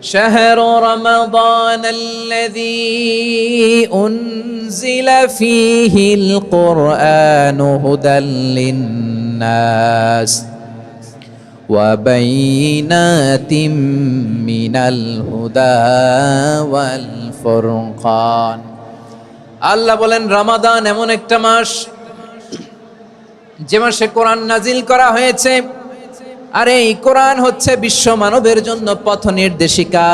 شهر رمضان الذي أنزل فيه القرآن هدى للناس وبينات من الهدى والفرقان আল্লাহ বলেন রমাদান এমন একটা মাস যে মাসে কোরআন নাজিল করা হয়েছে। আর এই কোরআন হচ্ছে বিশ্ব মানবের জন্য পথ নির্দেশিকা,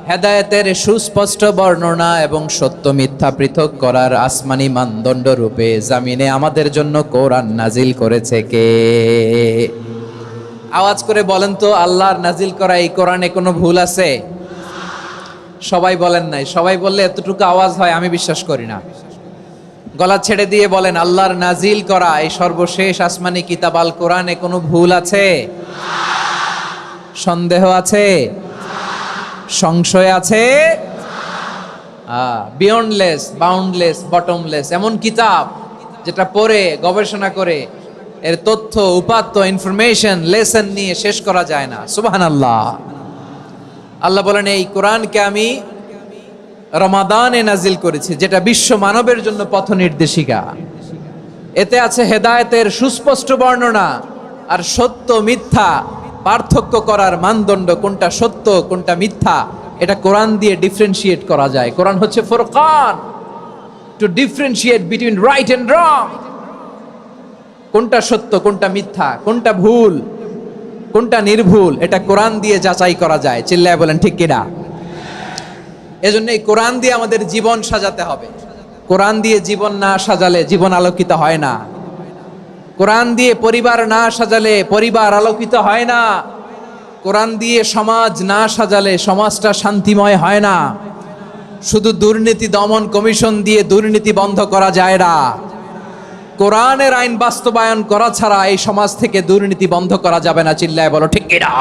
হেদায়েতের সুস্পষ্ট বর্ণনা এবং সত্য মিথ্যা পৃথক করার আসমানি মানদণ্ড রূপে জামিনে আমাদের জন্য কোরআন নাজিল করেছে কে? আওয়াজ করে বলেন তো, আল্লাহর নাজিল করা এই কোরআনে কোনো ভুল আছে? সবাই বলেন নাই। সবাই বললে এতটুকু আওয়াজ হয় আমি বিশ্বাস করি না। গলা ছেড়ে দিয়ে বলেন, আল্লাহর নাজিল করা এই সর্বশেষ আসমানি কিতাব আল কোরআনে কোনো ভুল আছে? সন্দেহ আছে? সংশয় আছে? বিয়ন্ডলেস, বাউন্ডলেস, বটমলেস, এমন কিতাব যেটা পড়ে গবেষণা করে এর তথ্য উপাত্ত ইনফরমেশন লেসন নিয়ে শেষ করা যায় না। সুবহানাল্লাহ। আল্লাহ বলেন এই কোরআনকে আমি রমাদানে নাজিল করেছি, যেটা বিশ্ব মানবের জন্য পথ নির্দেশিকা। এতে আছে হেদায়েতের সুস্পষ্ট বর্ণনা আর সত্য মিথ্যা পার্থক্য করার মানদণ্ড, কোনটা সত্য কোনটা মিথ্যা এটা কোরআন দিয়ে ডিফারেন্সিয়েট করা যায়। কোরআন হচ্ছে ফুরকান, to differentiate between right and wrong. কোনটা সত্য কোনটা মিথ্যা, কোনটা ভুল কোনটা নির্ভুল, এটা কোরআন দিয়ে যাচাই করা যায়। চিল্লায় বলেন ঠিক কিনা? এজন্য এই কোরআন দিয়ে আমাদের জীবন সাজাতে হবে। কোরআন দিয়ে জীবন না সাজালে জীবন আলোকিত হয় না। কোরআন দিয়ে পরিবার না সাজালে পরিবার আলোকিত হয় না। কোরআন দিয়ে সমাজ না সাজালে সমাজটা শান্তিময় হয় না। শুধু দুর্নীতি দমন কমিশন দিয়ে দুর্নীতি বন্ধ করা যায় না। কোরআনের আইন বাস্তবায়ন করা ছাড়া এই সমাজ থেকে দুর্নীতি বন্ধ করা যাবে না। চিল্লায় বলো ঠিক কিনা?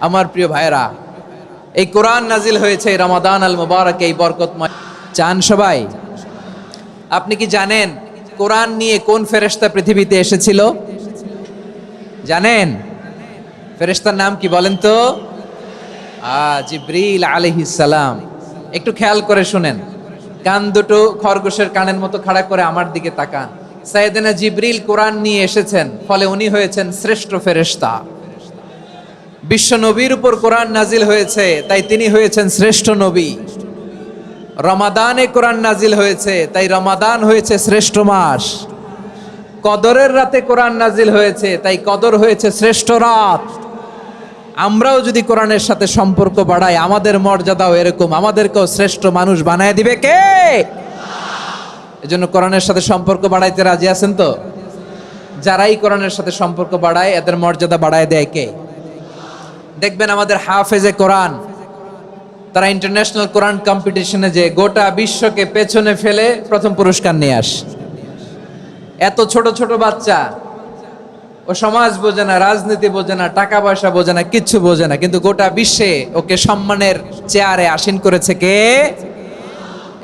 আমার প্রিয় ভাইরা, এই কোরআন নাজিল হয়েছে রমাদান আল মুবারক, এই বরকতময়। চান সবাই? আপনি কি জানেন কোরআন নিয়ে কোন ফেরেশতা পৃথিবীতে এসেছিল? জানেন? ফেরেশতার নাম কি বলেন তো? জিবরিল আলাইহিস সালাম। একটু খেয়াল করে শুনেন, কান দুটো খরগোশের কানের মতো খাড়া করে আমার দিকে তাকান। সাইয়েদনা জিবরিল কোরআন নিয়ে এসেছেন, ফলে উনি হয়েছেন শ্রেষ্ঠ ফেরেশতা। বিশ্ব নবীর উপর কোরআন নাজিল হয়েছে, তাই তিনি হয়েছেন শ্রেষ্ঠ নবী। রমাদানে কোরআন নাজিল হয়েছে, তাই রমাদান হয়েছে শ্রেষ্ঠ মাস। কদরের রাতে কোরআন নাজিল হয়েছে, তাই কদর হয়েছে শ্রেষ্ঠ রাত। আমরাও যদি কোরআনের সাথে সম্পর্ক বাড়াই, আমাদের মর্যাদাও এরকম, আমাদেরকেও শ্রেষ্ঠ মানুষ বানায় দিবে কে? এজন্য কোরআনের সাথে সম্পর্ক বাড়াইতে রাজি আছেন তো? যারাই কোরআনের সাথে সম্পর্ক বাড়ায় এদের মর্যাদা বাড়ায় দেয় কে? দেখবেন আমাদের হাফেজে কোরআন, তারা ইন্টারন্যাশনাল কোরআন কম্পিটিশনে যে গোটা বিশ্বকে পেছনে ফেলে প্রথম পুরস্কার নিয়ে আসে। এত ছোট ছোট বাচ্চা, ও সমাজ বোঝে না, রাজনীতি বোঝে না, টাকা পয়সা বোঝে না, কিচ্ছু বোঝে না, কিন্তু গোটা বিশ্বে ওকে সম্মানের চেয়ারে আসীন করেছে কে?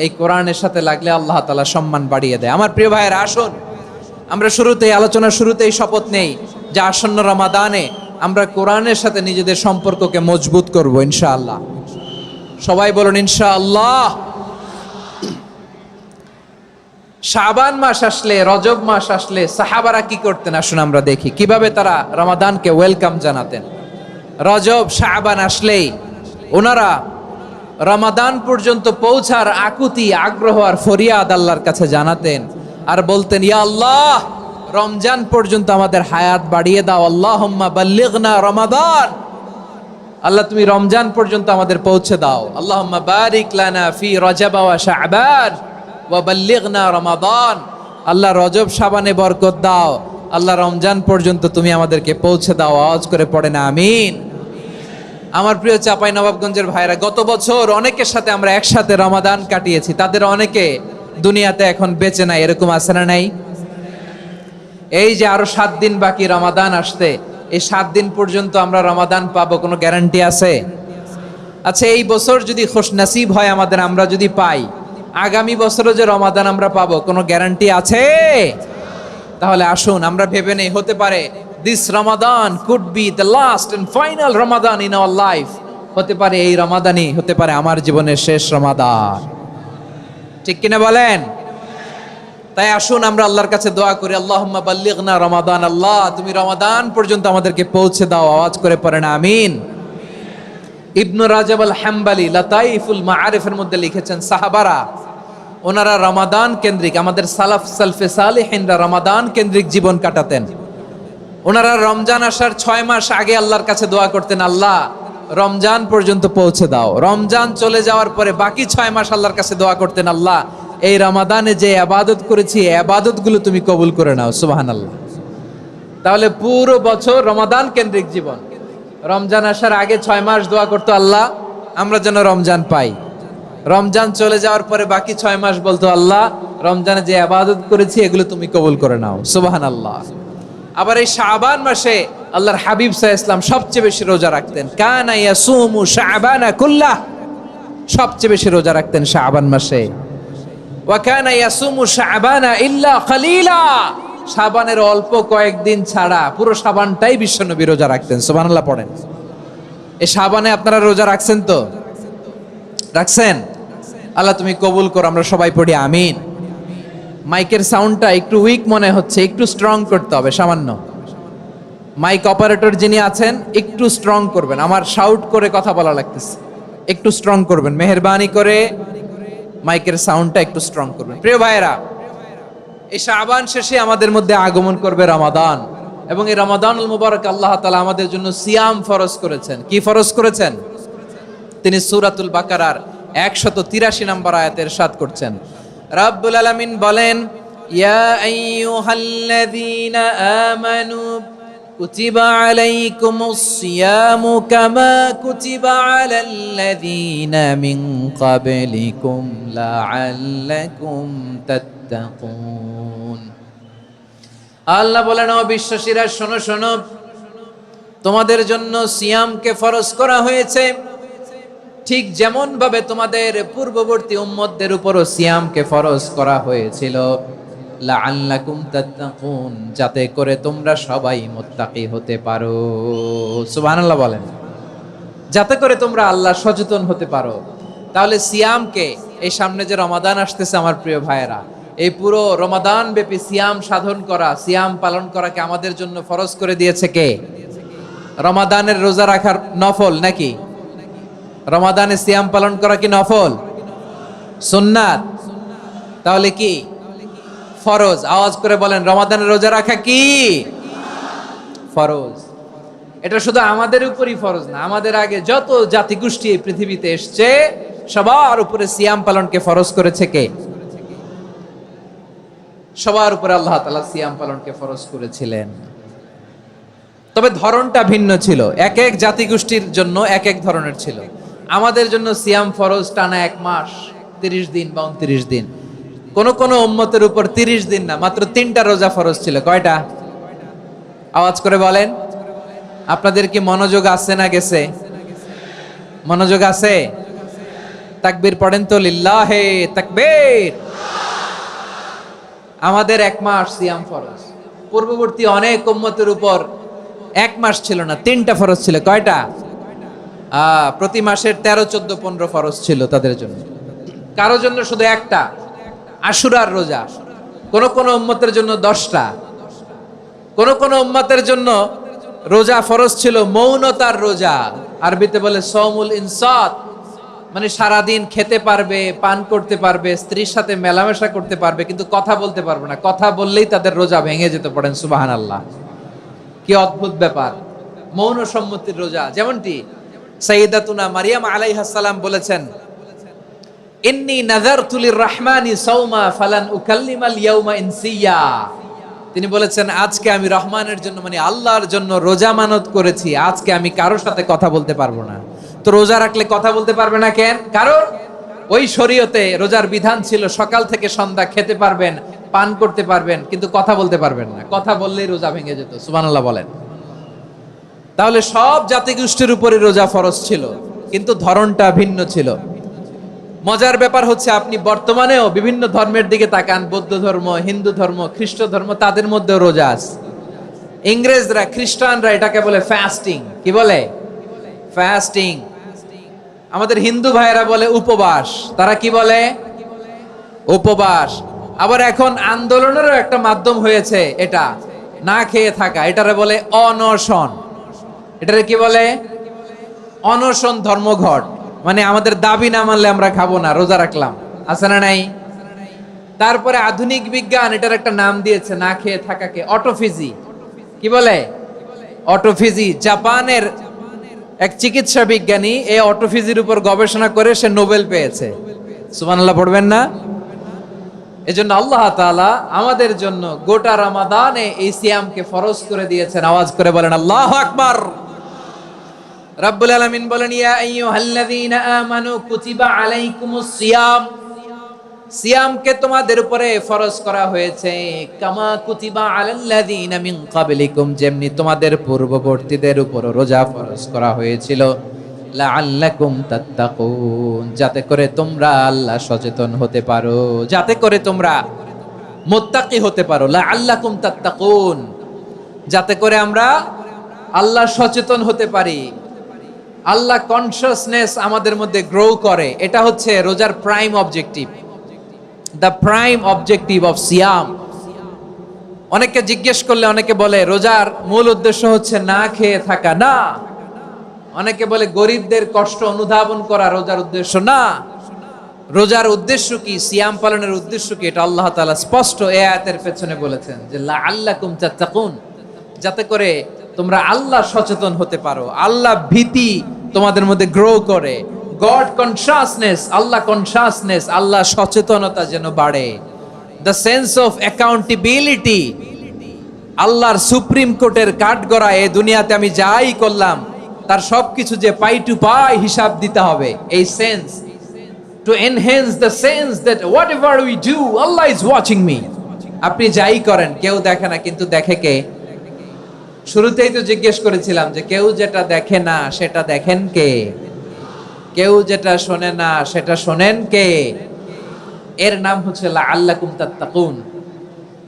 এই কোরআনের সাথে লাগলে আল্লাহ তাআলা সম্মান বাড়িয়ে দেয়। আমার প্রিয় ভাইয়েরা, আসুন আমরা শুরুতেই, আলোচনার শুরুতেই শপথ নেই যে আসন্ন রমাদানে আমরা কোরআনের সাথে নিজেদের সম্পর্ককে মজবুত করব ইনশাআল্লাহ। সবাই বলুন ইনশাআল্লাহ। শাবান মাস আসলে, রজব মাস আসলে সাহাবারা কি করতেন আসুন আমরা দেখি কিভাবে তারা রমাদানকে ওয়েলকাম জানাতেন। রজব শাবান আসলেই ওনারা রমাদান পর্যন্ত পৌঁছার আকুতি, আগ্রহ আর ফরিয়াদ আল্লাহর কাছে জানাতেন আর বলতেন, ইয়া আল্লাহ, রমজান পর্যন্ত আমাদের হায়াত বাড়িয়ে দাও। আল্লাহুম্মা বাল্লিগনা রমাদান, আল্লাহ তুমি রমজান পর্যন্ত আমাদের পৌঁছে দাও। আল্লাহুম্মা বারিক লানা ফি রজব ওয়া শাবান ওয়া বাল্লিগনা রমাদান, আল্লাহ রজব শাবানে বরকত দাও, আল্লাহ রমজান পর্যন্ত তুমি আমাদেরকে পৌঁছে দাও। আওয়াজ করে পড়েন আমিন। আমার প্রিয় চাঁপাইনবাবগঞ্জের ভাইরা, গত বছর অনেকের সাথে আমরা একসাথে রমাদান কাটিয়েছি, তাদের অনেকে দুনিয়াতে এখন বেঁচে নাই, এরকম আছে না নাই? এই যে আরো 7 দিন বাকি রমাদান আসতে, এই 7 দিন পর্যন্ত আমরা রমাদান পাবো, কোনো গ্যারান্টি আছে? আচ্ছা, এই বছর যদি খুশনসিব হয় আমাদের, আমরা যদি পাই, আগামী বছরও যে রমাদান আমরা পাবো কোনো গ্যারান্টি আছে? তাহলে আসুন আমরা ভেবে নেই, হতে পারে this Ramadan could be the last and final Ramadan in our life. হতে পারে এই রমাদানই হতে পারে আমার জীবনের শেষ রমাদান। ঠিক কিনা বলেন? তাই আসুন আমরা আল্লাহর কাছে দোয়া করি, আল্লাহুম্মা বাল্লিগনা রমাদান। আল্লাহ তুমি রমাদান পর্যন্ত আমাদেরকে পৌঁছে দাও। আওয়াজ করে পড়েন আমিন। ইবনু রাজাব আল হাম্বালি লাতাইফুল মাআরিফের মধ্যে লিখেছেন, সাহাবারা ওনারা রমাদান কেন্দ্রিক, আমাদের সালাফ সালফে সালেহিনরা রমাদান কেন্দ্রিক জীবন কাটাতেন। ওনারা রমজান আসার 6 মাস আগে আল্লাহর কাছে দোয়া করতেন, আল্লাহ রমজান পর্যন্ত পৌঁছে দাও। রমজান চলে যাওয়ার পরে বাকি 6 মাস আল্লাহর কাছে দোয়া করতেন, আল্লাহ এই রমাদানে যে ইবাদত করেছি এই ইবাদতগুলো তুমি কবুল করে নাও। সুবহানাল্লাহ। তাহলে পুরো বছর রমাদান কেন্দ্রিক জীবন। রমজান আসার আগে 6 মাস দোয়া করতো, আল্লাহ আমরা যেন রমজান পাই। রমজান চলে যাওয়ার পরে বাকি 6 মাস বলতো, আল্লাহ রমজানে যে ইবাদত করেছি এগুলো তুমি কবুল করে নাও। সুবহানাল্লাহ। আবার এই শাবান মাসে আল্লাহর হাবিব সাল্লাল্লাহু আলাইহি ওয়াসাল্লাম সবচেয়ে বেশি রোজা রাখতেন। কানা ইয়াসুমু শাবানা কুল্লাহ, সবচেয়ে বেশি রোজা রাখতেন শাবান মাসে। ওয়া কানা ইয়াসুমু শাবানা ইল্লা কলিলা, শাবানের অল্প কয়েকদিন ছাড়া পুরো শাবানটাই বিশ্বনবী রোজা রাখতেন। সুবহানাল্লাহ পড়েন। এই শাবানে আপনারা রোজা রাখছেন তো? রাখছেন? আল্লাহ তুমি কবুল করো। আমরা সবাই পড়ি আমিন। মাইকের সাউন্ডটা একটু উইক মনে হচ্ছে, একটু স্ট্রং করতে হবে সামান্য। মাইক অপারেটর যিনি আছেন একটু স্ট্রং করবেন, আমার শাউট করে কথা বলা লাগতেছে, একটু স্ট্রং করবেন মেহেরবানি করে। মাইকের সাউন্ডটা একটু স্ট্রং করবেন। প্রিয় ভাইয়েরা, এই শাবান শেষে আমাদের মধ্যে আগমন করবে রমাদান, এবং এই রমাদানুল মুবারক আল্লাহ তাআলা আমাদের জন্য সিয়াম ফরজ করেছেন। কি ফরজ করেছেন? তিনি সূরাতুল বাকারার 183 নম্বর আয়াতে ইরশাদ করছেন, রাব্বুল আলামিন বলেন, ইয়া আইয়ুহাল্লাযীনা আমানু কুতিবা আলাইকুমুস সিয়ামু কামা কুতিবা আলাল্লাযীনা মিন ক্বাবলিকুম লাআল্লাকুম তাত্তাকুন। আল্লাহ বলেন, ও বিশ্বাসীরা শোনো শোনো, তোমাদের জন্য সিয়ামকে ফরজ করা হয়েছে, ঠিক যেমন ভাবে তোমাদের পূর্ববর্তী উম্মতদের উপরও সিয়ামকে ফরজ করা হয়েছিল, লাআল্লাকুম তাত্তাকুন, যাতে করে তোমরা সবাই মুত্তাকি হতে পারো। সুবহানাল্লাহ বলেন। যাতে করে তোমরা আল্লাহ সচেতন হতে পারো। তাহলে সিয়ামকে, এই সামনে যে রমাদান আসতেছে আমার প্রিয় ভাইয়েরা, এই পুরো রমাদান ব্যাপী সিয়াম সাধন করা, সিয়াম পালন করাকে আমাদের জন্য ফরজ করে দিয়েছে কে? রমাদানের রোজা রাখার নফল নাকি? রমাদানে সিয়াম পালন করা কি নফল? সুন্নাত? তাহলে কি ফরজ? আওয়াজ করে বলেন, রমাদানের রোজা রাখা কি ফরজ? এটা শুধু আমাদের উপরই ফরজ না, আমাদের আগে যত জাতিগোষ্ঠী এই পৃথিবীতে এসছে সবার উপরে সিয়াম পালনকে ফরজ করেছে কে? সবার উপরে আল্লাহ তাআলা সিয়াম পালনকে ফরজ করেছিলেন। তবে ধরনটা ভিন্ন ছিল, এক এক জাতিগোষ্ঠীর জন্য এক এক ধরনের ছিল। আমাদের জন্য সিয়াম ফরজ টানা 1 মাস 30 দিন বা 29 দিন। কোন কোন উম্মতের উপর 30 দিন না, মাত্র 3টা রোজা ফরজ ছিল। কয়টা? আওয়াজ করে বলেন। আপনাদের কি মনোযোগ আছে না গেছে? মনোযোগ আছে? তাকবীর পড়েন তো, লিল্লাহে তাকবীর। আমাদের 1 মাস সিয়াম ফরজ। পূর্ববর্তী অনেক উম্মতের উপর 1 মাস ছিল না, 3টা ফরজ ছিল। কয়টা? প্রতি মাসের 13, 14, 15 ফরজ ছিল তাদের জন্য। কারো জন্য শুধু একটা, আশুরার রোজা। কোন কোন উম্মতের জন্য 10টা। কোন কোন উম্মতের জন্য রোজা ফরজ ছিল মৌনতার রোজা, আরবিতে বলে সওমুল ইনসাত, মানে সারাদিন খেতে পারবে, পান করতে পারবে, স্ত্রীর সাথে মেলামেশা করতে পারবে, কিন্তু কথা বলতে পারবে না। কথা বললেই তাদের রোজা ভেঙে যেতে। পড়েন সুবহানাল্লাহ। কি অদ্ভুত ব্যাপার! মৌন সম্মতির রোজা। যেমনটি সাইয়্যিদাতুনা মারিয়াম আলাইহাস সালাম বলেছেন, ইন্নী নাযারতু লির-রাহমানি সাওমা ফালান উকাল্লিমাল ইয়াওমা ইনসিয়া। তিনি বলেছেন, আজকে আমি রহমানের জন্য, মানে আল্লাহর জন্য রোজা মানত করেছি, আজকে আমি কারোর সাথে কথা বলতে পারবো না। তো রোজা রাখলে কথা বলতে পারবে না কেন? কারণ ওই শরীয়তে রোজার বিধান ছিল সকাল থেকে সন্ধ্যা খেতে পারবেন, পান করতে পারবেন, কিন্তু কথা বলতে পারবেন না। কথা বললেই রোজা ভেঙে যেত। সুবহানাল্লাহ বলেন। তাহলে সব জাতিগোষ্ঠীর উপরে রোজা ফরজ ছিল, কিন্তু ধরনটা ভিন্ন ছিল। মজার ব্যাপার হচ্ছে, আপনি বর্তমানেও বিভিন্ন ধর্মের দিকে তাকান, বৌদ্ধ ধর্ম, হিন্দু ধর্ম, খ্রিস্ট ধর্ম, তাদের মধ্যেও রোজা আছে। ইংরেজরা, খ্রিস্টানরা এটাকে বলে ফাস্টিং। কি বলে? ফাস্টিং। আমাদের হিন্দু ভাইয়েরা বলে উপবাস। তারা কি বলে? উপবাস। আবার এখন আন্দোলনেরও একটা মাধ্যম হয়েছে এটা, না খেয়ে থাকা। এটারে বলে অনশন। এটারে কি বলে? অনশন ধর্মঘট। মানে আমাদের দাবি না মানলে আমরা খাবো না, রোজা রাখলাম। আছে না নাই? তারপরে আধুনিক বিজ্ঞান এটার একটা নাম দিয়েছে না খেয়ে থাকাকে, অটোফিজি। কি বলে? অটোফিজি। জাপানের এক চিকিৎসা বিজ্ঞানী এই অটোফিজির উপর গবেষণা করে সে নোবেল পেয়েছে। সুবহানাল্লাহ পড়বেন না? এজন্য আল্লাহ তাআলা আমাদের জন্য গোটা রমাদানে এই সিয়ামকে ফরজ করে দিয়েছেন। আওয়াজ করে বলেন আল্লাহু আকবার। রাব্বুল আলামিন বলেন, ইয়া আইয়ুহাল্লাযীনা আমানু কুতিবা আলাইকুমুস সিয়াম। সিয়ামকে তোমাদের উপরে ফরজ করা হয়েছে, কামা কুতিবা আলাল্লাযীনা মিন ক্বাবলিকুম, যেমনি তোমাদের পূর্ববর্তীদের উপর রোজা ফরজ করা হয়েছিল, লাআল্লাকুম তাত্তাকুন, যাতে করে তোমরা আল্লাহ সচেতন হতে পারো, যাতে করে তোমরা মুত্তাকি হতে পারো। লাআল্লাকুম তাত্তাকুন, যাতে করে আমরা আল্লাহ সচেতন হতে পারি, আল্লাহ কনসিয়াসনেস আমাদের মধ্যে গ্রো করে। এটা হচ্ছে রোজার prime objective, the prime objective of সিয়াম। অনেকে জিজ্ঞেস করলে অনেকে বলে রোজার মূল উদ্দেশ্য হচ্ছে না খেয়ে থাকা। না। অনেকে বলে গরিবদের কষ্ট অনুধাবন করা রোজার উদ্দেশ্য। না। রোজার উদ্দেশ্য কি, সিয়াম পালনের উদ্দেশ্য কি, এটা আল্লাহ তাআলা স্পষ্ট এই আয়াতের পেছনে বলেছেন যে লাআল্লাকুম তাত্তাকুন, যাতে করে তোমরা আল্লাহ সচেতন হতে পারো, আল্লাহ ভীতি তোমাদের মধ্যে গ্রো করে, গড কনসিয়াসনেস, আল্লাহ কনসিয়াসনেস, আল্লাহ সচেতনতা যেন বাড়ে, দ্য সেন্স অফ অ্যাকাউন্টেবিলিটি। আল্লাহর সুপ্রিম কোর্টের কাঠগড়া এই দুনিয়াতে আমি যাই করলাম তার সবকিছু যে পাই টু পাই হিসাব দিতে হবে, এই sense, to enhance the sense that what ever we do Allah is watching me. আপনি যাই করেন কেউ দেখে না, কিন্তু দেখে কে? শুরুতেই তো জিজ্ঞেস করেছিলাম যে কেউ যেটা দেখে না সেটা দেখেন কে? কেউ যেটা শোনে না সেটা শোনেন কে? এর নাম হচ্ছে লাআল্লাকুম তাত্তাকুন,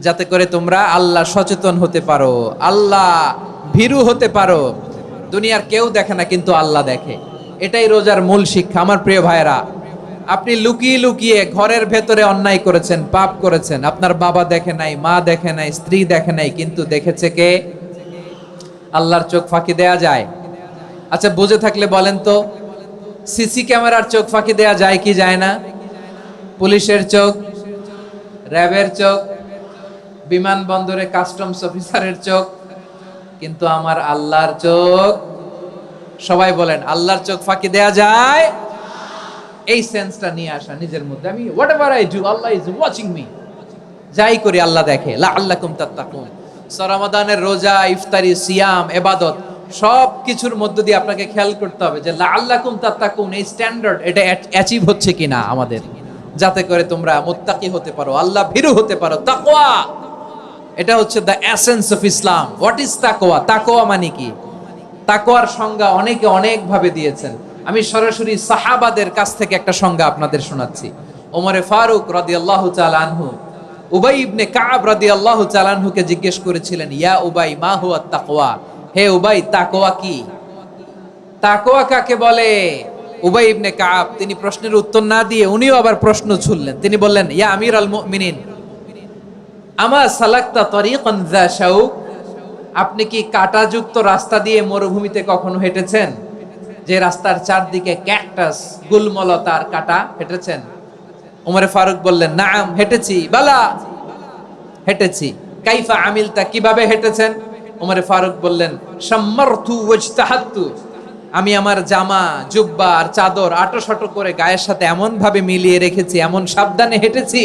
যাতে করে তোমরা আল্লাহ সচেতন হতে পারো, আল্লাহ ভীরু হতে পারো। দুনিয়ার কেউ দেখে না, কিন্তু আল্লাহ দেখে। এটাই রোজার মূল শিক্ষা। আমার প্রিয় ভাইরা, আপনি লুকিয়ে লুকিয়ে ঘরের ভেতরে অন্যায় করেছেন, পাপ করেছেন, আপনার বাবা দেখে নাই, মা দেখে নাই, স্ত্রী দেখে নাই, কিন্তু দেখেছে কে? আল্লাহর চোখ ফাঁকি দেয়া যায়? আচ্ছা বুঝে থাকলে বলেন তো, সিসি ক্যামেরার চোখ ফাঁকি দেয়া যায় কি যায় না? পুলিশের চোখ, র্যাবের চোখ, বিমানবন্দরে কাস্টমস অফিসারের চোখ, কিন্তু আমার আল্লাহর চোখ? সবাই বলেন আল্লাহর চোখ ফাঁকি দেয়া যায়? এই সেন্সটা নিয়ে আসা নিজের মধ্যে, আমি what ever I do Allah is watching me, যাই করি আল্লাহ দেখে। লাআল্লাকুম তাত্তাকুন। রমাদানের রোজা, ইফতারি, সিয়াম, ইবাদত সব কিছুর মধ্য দিয়ে আপনাকে খেয়াল করতে হবে যে লাআল্লাকুম তাত্তাকুন এই স্ট্যান্ডার্ড এটা অ্যাচিভ হচ্ছে কিনা আমাদের, যাতে করে তোমরা মুত্তাকি হতে পারো, আল্লাহ ভীরু হতে পারো। তাকওয়া, এটা হচ্ছে the essence of Islam. What is তাকওয়া? তাকওয়া মানে কি? তাকওয়ার সংজ্ঞা অনেকে অনেক ভাবে দিয়েছেন। আমি সরাসরি সাহাবাদের কাছ থেকে একটা সংজ্ঞা আপনাদের শোনাচ্ছি। ওমরে ফারুক রাদিয়াল্লাহু তাআলা আনহু উবাই ইবনে কাব রাদিয়াল্লাহু তাআলা আনহুকে জিজ্ঞেস করেছিলেন, ইয়া উবাই মা হুয়া তাকওয়া, হে উবাই তাকওয়া কি? তাকওয়া কাকে বলে? উবাই ইবনে কাব তিনি প্রশ্নের উত্তর না দিয়ে উনিও আবার প্রশ্ন ছুড়লেন। তিনি বললেন, ইয়া আমিরাল মুমিনিন আমা সালাকতা তরিকান যা শাউক, আপনি কি কাঁটাযুক্ত রাস্তা দিয়ে মরুভূমিতে কখনো হেঁটেছেন? যে রাস্তার চারদিকে ক্যাকটাস, গুলমলতার কাঁটা, হেঁটেছেন? ওমরে ফারুক বললেন, নাম হেঁটেছি। বালা, হেঁটেছি। কাইফা আমিলতা, কিভাবে হেঁটেছেন? ওমরে ফারুক বললেন, শাম্মারতু ওয়াজতাহাতু, আমি আমার জামা, জুব্বা আর চাদর আটোসাটো করে গায়ের সাথে এমন ভাবে মিলিয়ে রেখেছি, এমন সাবধানে হেঁটেছি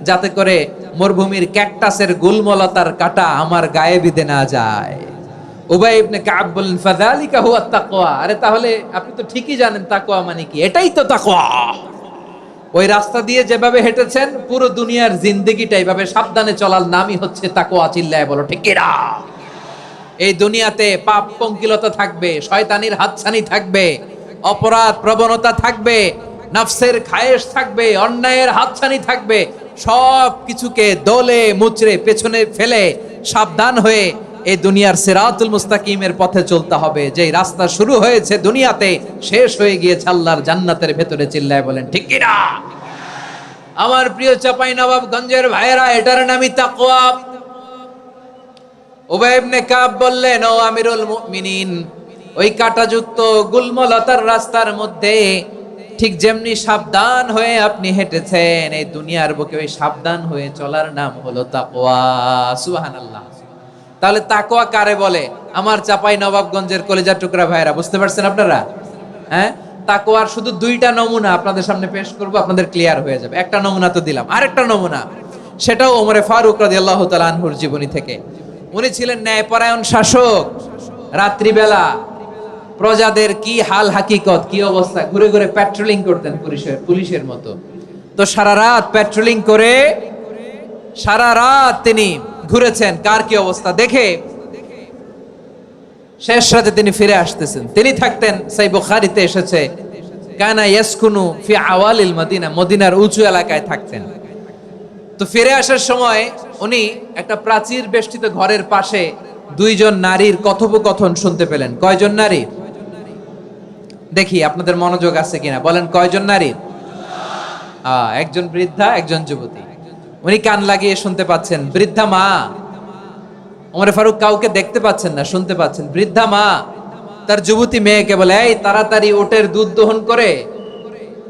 যাতে করে মরুভূমির ক্যাকটাসের গুলমলতার কাঁটা আমার গায়ে বিঁধে না যায়। উবাই ইবনে কাব বললেন, ফাযালিকা হুয়া তাকওয়া, আরে তাহলে আপনি তো ঠিকই জানেন তাকওয়া মানে কি, এটাই তো তাকওয়া। ওই রাস্তা দিয়ে যেভাবে হেঁটেছেন পুরো দুনিয়ার জিন্দেগিটা এইভাবে সাবধানে চলার নামই হচ্ছে তাকওয়া। চিল্লায় বলো ঠিক কিনা? এই দুনিয়াতে পাপ পঙ্কিলতা থাকবে, শয়তানির হাতছানি থাকবে, অপরাধ প্রবণতা থাকবে, নফসের খায়েশ থাকবে, অন্যায়ের হাতছানি থাকবে। সব কিছুকে দলে মুচড়ে পেছনে ফেলে সাবধান হয়ে এই দুনিয়ার সিরাতুল মুস্তাকিমের পথে চলতে হবে, যেই রাস্তা শুরু হয়েছে দুনিয়াতে শেষ হয়ে গিয়েছে আল্লাহর জান্নাতের ভেতরে। চিল্লায় বলেন ঠিক কি না? আমার প্রিয় চাঁপাইনবাবগঞ্জের ভাইয়েরা, এটার নামই তাকওয়া। উবাই ইবনে কাব বললেন, ও আমিরুল মুমিনিন, ওই কাঁটাযুক্ত গুলমলতার রাস্তার মধ্যে ঠিক যেমনি সাবধান হয়ে আপনি হেঁটেছেন, এই দুনিয়ার বুকে ওই সাবধান হয়ে চলার নাম হলো তাকওয়া। সুবহানাল্লাহ। তাহলে তাকওয়া কারে বলে? আমার চাঁপাইনবাবগঞ্জের কলিজার টুকরা ভাইয়েরা, বুঝতে পারছেন আপনারা? হ্যাঁ, তাকওয়ার শুধু দুইটা নমুনা আপনাদের সামনে পেশ করব, আপনাদের ক্লিয়ার হয়ে যাবে। একটা নমুনা তো দিলাম, আরেকটা নমুনা, সেটাও ওমরে ফারুক রাদিয়াল্লাহু তাআলা আনহুর জীবনী থেকে। উনি ছিলেন ন্যায়পরায়ণ শাসক। রাত্রিবেলা প্রজাদের কি হাল হাকিকত, কি অবস্থা, ঘুরে ঘুরে প্যাট্রোলিং করতেন পুলিশের মতো। তো সারা রাত প্যাট্রোলিং করে সারা রাত তিনি ঘুরেছেন কার কি অবস্থা দেখে। শেষ রাতে তিনি ফিরে আসতেছেন। তিনি থাকতেন, সেই বুখারীতে এসেছে, কানা ইয়াসকুনু ফি আওয়ালিল মদিনা, মদিনার উঁচু এলাকায় থাকতেন। তো ফিরে আসার সময় উনি একটা প্রাচীর বেষ্টিত ঘরের পাশে দুইজন নারীর কথোপকথন শুনতে পেলেন। কয়জন নারী? দেখি আপনাদের মনোযোগ আছে কিনা, বলেন কয়জন নারী? একজন বৃদ্ধা, একজন যুবতী। উনি কান লাগিয়ে শুনতে পাচ্ছেন। বৃদ্ধা মা, ওমরে ফারুক কাউকে দেখতে পাচ্ছেন না, শুনতে পাচ্ছেন। বৃদ্ধা মা তার যুবতী মেয়েকে বলে, এই তাড়াতাড়ি ওটের দুধ দহন করে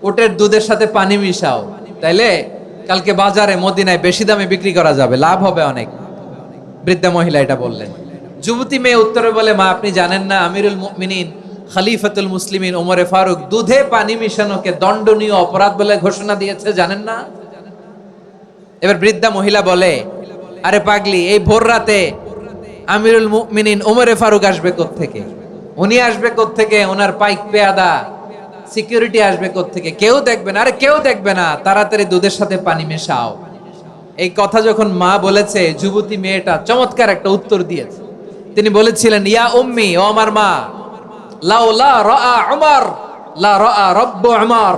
ওটের দুধের সাথে পানি মিশাও, তাইলে কালকে বাজারে মদিনায় বেশি দামে বিক্রি করা যাবে, লাভ হবে অনেক। বৃদ্ধা মহিলা এটা বললেন। যুবতী মেয়ে উত্তরে বলে, মা আপনি জানেন না আমিরুল মুমিনিন খলিফাতুল মুসলিমিন ওমরে ফারুক দুধে পানি মিশানোকে দণ্ডনীয় অপরাধ বলে ঘোষণা দিয়েছে, জানেন না? এবার বৃদ্ধা মহিলা বলে, আরে পাগলি, এই ভোর রাতে আমিরুল মুমিনিন ওমরে ফারুক আসবে কোত্থেকে? উনি আসবে কোত্থেকে? ওনার পাইক পেয়াদা সিকিউরিটি আসবে কোত্থেকে? কেউ দেখবে না। আরে কেউ দেখবে না, তাড়াতাড়ি দুধের সাথে পানি মেশাও। এই কথা যখন মা বলেছে, যুবতী মেয়েটা চমৎকার একটা উত্তর দিয়েছে। তিনি বলেছিলেন, ইয়া উম্মি, ও আমার মা, লাউলা রাআ উমর লা রাআ রব্বু উমর।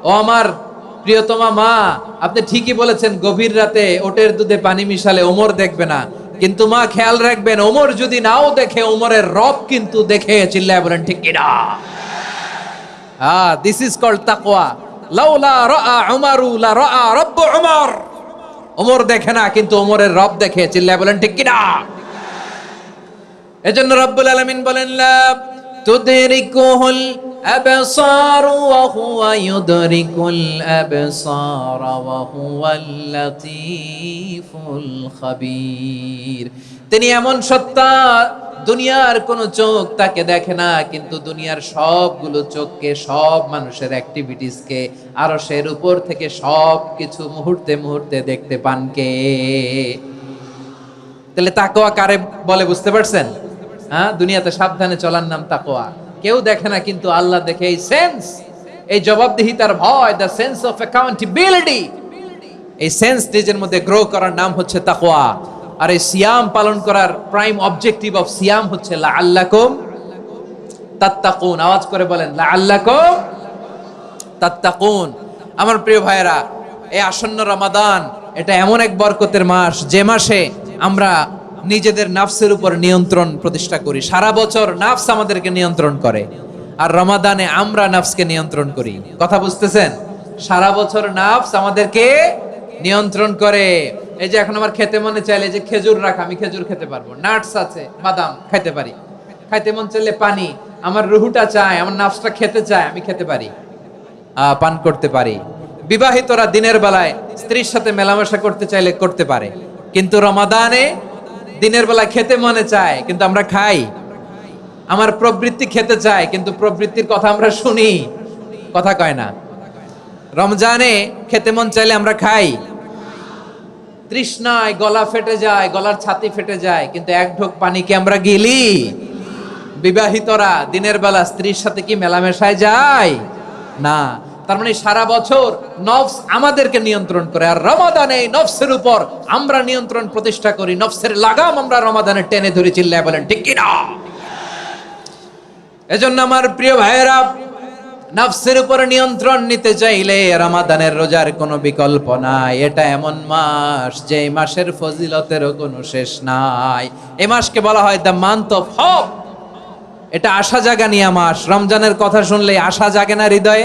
ও আমার প্রিয়তমা মা, আপনি ঠিকই বলেছেন, গভীর রাতে ওটের দুধে পানি মিশালে ওমর দেখবে না, কিন্তু মা খেয়াল রাখবেন, ওমর যদি নাও দেখে, ওমরের রব কিন্তু দেখে। চিল্লায় বলেন ঠিক কি না? দিস ইজ কল্ড তাকওয়া। লাউলা রাআ উমরু লা রাআ রব্বু উমর। ওমর দেখে না, কিন্তু ওমরের রব দেখে। চিল্লায় বলেন ঠিক কি না? এজন্য রব্বুল আলামিন বলেন, লা তুদরিকুহুল আবসার ওয়া হুয়া ইউদরিকুল আবসার ওয়া হুয়াল লাতীফুল খাবীর। তিনি এমন সত্তা, দুনিয়ার কোন চোখ তাকে দেখে না, কিন্তু দুনিয়ার সবগুলো চোখকে, সব মানুষের অ্যাক্টিভিটিসকে আরশের উপর থেকে সব কিছু মুহূর্তে মুহূর্তে দেখতে পান কে? তাহলে তাকওয়া কারে বলে বুঝতে পারছেন? হ্যাঁ, দুনিয়াতে সাবধানে চলার নাম তাকওয়া। কেউ দেখে না, কিন্তু আল্লাহ দেখে। এই সেন্স, এই জবাবদিহিতার ভয়, দ্য সেন্স অফ অ্যাকাউন্টেবিলিটি, এই সেন্স নিজের মধ্যে গ্রো করার নাম হচ্ছে তাকওয়া। আর এই সিয়াম পালন করার প্রাইম অবজেক্টিভ অফ সিয়াম হচ্ছে লাআল্লাকুম তাত্তাকুন। আওয়াজ করে বলেন, লাআল্লাকুম তাত্তাকুন। আমার প্রিয় ভাইয়েরা, এই আসন্ন রমাদান, এটা এমন এক বরকতের মাস, যে মাসে আমরা নিজেদের নাফসের উপর নিয়ন্ত্রণ প্রতিষ্ঠা করি। সারা বছর নাফস আমাদেরকে নিয়ন্ত্রণ করে, আর রমাদানে আমরা নাফসকে নিয়ন্ত্রণ করি। কথা বুঝতেছেন? সারা বছর নাফস আমাদেরকে নিয়ন্ত্রণ করে। এই যে এখন আমার খেতে মনে চাইলে যে খেজুর রাখা, আমি খেজুর খেতে পারবো, নাটস আছে, বাদাম খাইতে পারি। খাইতে মন চাইলে পানি, আমার রুহুটা চায়, আমার নাফসটা খেতে চায়, আমি খেতে পারি, পান করতে পারি। বিবাহিতরা দিনের বেলায় স্ত্রীর সাথে মেলামেশা করতে চাইলে করতে পারে, কিন্তু রমাদানে দিনের বেলা খেতে মনে চায়, কিন্তু আমরা খাই। আমার প্রবৃত্তি খেতে চায়, কিন্তু প্রবৃত্তির কথা আমরা শুনি, কথা কয় না। রমজানে খেতে মন চাইলে আমরা খাই, তৃষ্ণায় গলা ফেটে যায়, গলার ছাতি ফেটে যায়, কিন্তু এক ঢোক পানি কি আমরা গিলি? বিবাহিতরা দিনের বেলা স্ত্রীর সাথে কি মেলামেশায় যায় না। তার মানে সারা বছর নফস আমাদেরকে নিয়ন্ত্রণ করে, আর রমাদানে নফসের উপর আমরা নিয়ন্ত্রণ প্রতিষ্ঠা করি। নফসের লাগাম আমরা রমাদানে টেনে ধরে। চিল্লায় বলেন ঠিক কি না? এজন্য আমার প্রিয় ভাইয়েরা, নফসের উপর নিয়ন্ত্রণ নিতে চাইলে রমাদানের রোজার কোনো বিকল্প নাই। এটা এমন মাস যে মাসের ফজিলতেরও কোনো শেষ নাই। এই মাসকে বলা হয় দ্য মান্থ অফ হোপ। এটা আশা জাগানিয়া মাস। রমজানের কথা শুনলে আশা জাগে না হৃদয়ে?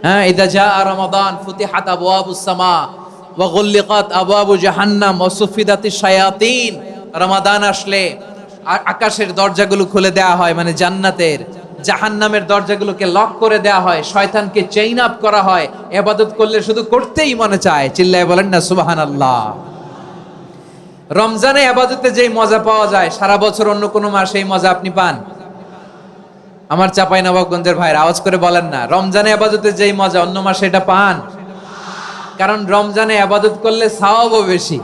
হ্যাঁ, ইদা জাআ রমাদান ফুতিহাত আবওয়াবুস সামা ওয়া গুল্লিকাত আবওয়াবু জাহান্নাম ওয়া সুফিদাতিশ শায়াতিন। রমাদান আসলে আকাশের দরজাগুলো খুলে দেওয়া হয়, মানে জান্নাতের। জাহান্নামের দরজাগুলোকে লক করে দেওয়া হয়, শয়তানকে চেইন আপ করা হয়। ইবাদত করলে শুধু করতেই মনে চায়। চিল্লায় বলেন না সুবহানাল্লাহ। রমজানে ইবাদতে যেই মজা পাওয়া যায়, সারা বছর অন্য কোনো মাসে এই মজা আপনি পান? আমার চাঁপাইনবাবগঞ্জের ভাইরা আওয়াজ করে বলেন না, রমজানে ইবাদতে যেই মজা অন্য মাসে এটা পান? কারণ রমজানে ইবাদত করলে সওয়াবও বেশি,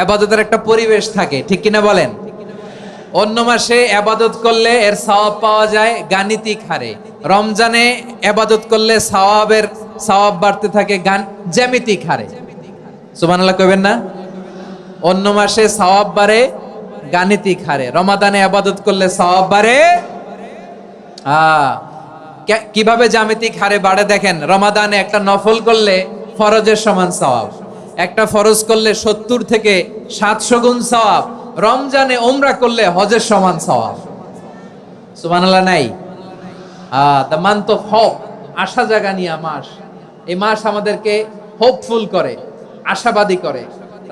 ইবাদতের একটা পরিবেশ থাকে, ঠিক কিনা বলেন? অন্য মাসে ইবাদত করলে এর সওয়াব পাওয়া যায় গাণিতিক হারে, রমজানে ইবাদত করলে সওয়াব বাড়তে থাকে জ্যামিতিক হারে। সুবহানাল্লাহ কইবেন না? অন্য মাসে সওয়াব বাড়ে গাণিতিক হারে, রমাদানে ইবাদত করলে সওয়াব বাড়ে কিভাবে জ্যামিতিক হারে বাড়ে দেখেন। রমাদানে একটা নফল করলে ফরজের সমান সওয়াব, একটা ফরজ করলে 70 থেকে 700 গুণ সওয়াব। রমজানে উমরা করলে হজের সমান সওয়াব। সুবহানাল্লাহ নাই? দ্য মান্থ অফ হোপ, আশা জাগানিয়া মাস। এই মাস আমাদেরকে হোপফুল করে, আশাবাদী করে।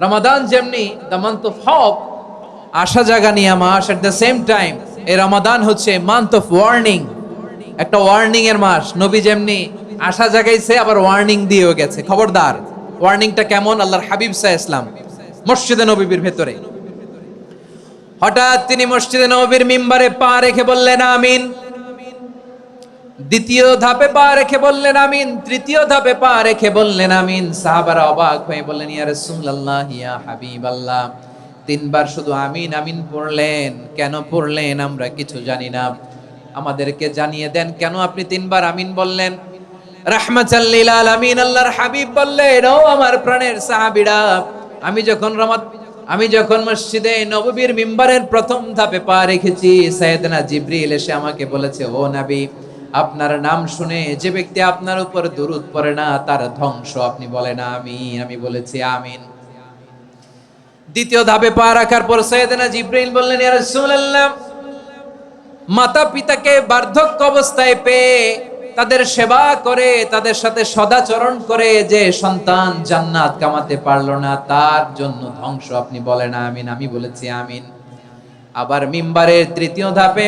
রমাদান যেমনি দ্য মান্থ অফ হোপ, আশা জাগানিয়া মাস, এট দ্য সেম টাইম এই রমাদান হচ্ছে মান্থ অফ ওয়ার্নিং, একটা ওয়ার্নিং এর মাস। নবী যেমনি আশা জাগাইছে, আবার ওয়ার্নিং দিয়েও গেছে, খবরদার। ওয়ার্নিংটা কেমন? আল্লাহর হাবিব সাল্লাল্লাহু আলাইহি ওয়াসাল্লাম মসজিদে নববীর ভেতরে, হঠাৎ তিনি মসজিদে নববীর মিম্বারে পা রেখে বললেন আমিন। দ্বিতীয় ধাপে পা রেখে বললেন আমিন, তৃতীয় ধাপে পা রেখে বললেন আমিন। সাহাবারা অবাক হয়ে বললেন, ইয়া রাসূলুল্লাহ, ইয়া হাবিবাল্লাহ, 3 বার শুধু আমিন আমিন পড়লেন, কেন পড়লেন আমরা কিছু জানি না, আমাদেরকে জানিয়ে দেন কেন আপনি 3 বার আমিন বললেন। রাহমাতাল লিল আলামিন আল্লাহর হাবিব বললেন, ও আমার প্রাণের সাহাবীরা, আমি যখন মসজিদে নববীর মিম্বারের প্রথম ধাপে পা রেখেছি, সাইয়েদনা জিবরিল এসে আমাকে বলেছে, ও নবী, আপনার নাম শুনে যে ব্যক্তি আপনার উপর দুরূদ পড়ে না তার ধ্বংস। আপনি বলেন আমিন। আমি বলেছি আমিন। দ্বিতীয় ধাপে পা রাখার পর সাইয়েদনা জিবরিল বললেন, ইয়া রাসূলুল্লাহ, মাতা পিতাকে বার্ধক্য অবস্থায় পেয়ে তাদের সেবা করে, তাদের সাথে সদাচরণ করে যে সন্তান জান্নাত কামাতে পারলো না, তার জন্য ধ্বংস। আপনি বলেন আমিন। আমি বলেছি আমিন। আবার মিম্বারের তৃতীয় ধাপে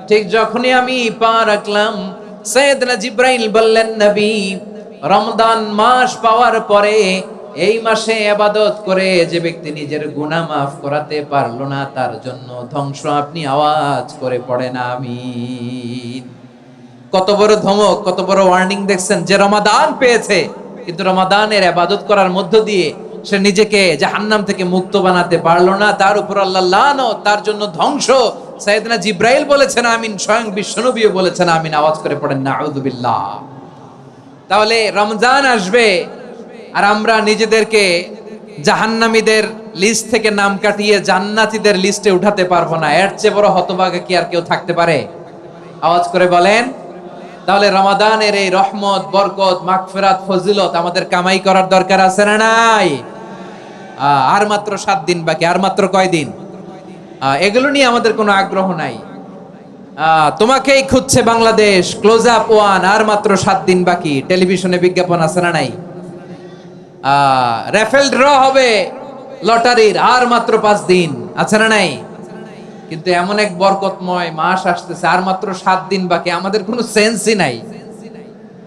ঠিক যখনই আমি পা রাখলাম, সাইয়েদনা জিবরাইল বললেন, নবী, রমজান মাস পাওয়ার পরে এই মাসে ইবাদত করে যে ব্যক্তি নিজের গুনাহ মাফ করাতে পারলো না, তার জন্য ধ্বংস। আপনি আওয়াজ করে পড়েন আমিন। কত বড় ধমক, কত বড় ওয়ার্নিং দেখছেন। যে রমাদান পেয়েছে, কিন্তু রমাদানের ইবাদত করার মধ্য দিয়ে সে নিজেকে জাহান্নাম থেকে মুক্ত বানাতে পারলো না, তার উপর আল্লাহ লানত, তার জন্য ধ্বংস। সাইয়েদনা জিবরাইল বলেছেন আমিন, স্বয়ং বিশ্বনবীও বলেছেন আমিন। আওয়াজ করে পড়েন নাউযু বিল্লাহ। তাহলে রমজান আসবে আর আমরা নিজেদেরকে জাহান্নামীদের লিস্ট থেকে নাম কাটিয়ে জান্নাতীদের লিস্টে উঠাতে পারবো না। এর চেয়ে বড় হতভাগা কি আর কেউ থাকতে পারে? আওয়াজ করে বলেন। তাহলে রমাদানের এই রহমত, বরকত, মাগফিরাত, ফজিলত আমাদের কামাই করার দরকার আছে না নাই? আর মাত্র 7 দিন বাকি। আর মাত্র কয়দিন? এগুলো নিয়ে আমাদের কোনো আগ্রহ নাই। তোমাকেই খুঁজছে বাংলাদেশ, ক্লোজ আপ 1, আর মাত্র 7 দিন বাকি। টেলিভিশনে বিজ্ঞাপন আছে না নাই? রেফেল ড্র হবে লটারির, আর মাত্র 5 দিন, আছে না নাই? কিন্তু এমন এক বরকতময় মাস আসতেছে, আর মাত্র 7 দিন বাকি। আমাদের কোনো সেন্সই নাই,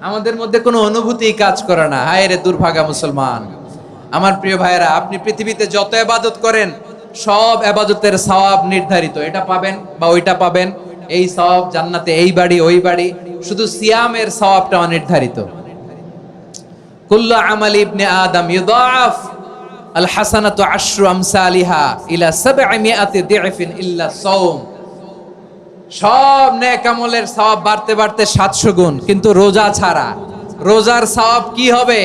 আমাদের মধ্যে কোনো অনুভূতি কাজ করে না। হায় রে দুর্ভাগা মুসলমান। আমার প্রিয় ভাইয়েরা, আপনি পৃথিবীতে যত ইবাদত করেন, সব ইবাদতের সওয়াব নির্ধারিত। এটা পাবেন বা ওইটা পাবেন, এই সওয়াব জান্নাতে, এই বাড়ি ওই বাড়ি। শুধু সিয়ামের সওয়াবটা অনির্ধারিত। কুল্লু আমালি ইবনে আদম ইউদাআফ আল হাসানাতু আশরু আমসালিহা ইলা 700 দি'ফিন ইল্লা সাওম। সব নেক আমলের সওয়াব বাড়তে বাড়তে 700 গুণ, কিন্তু রোজা ছাড়া। রোজার সওয়াব কি হবে?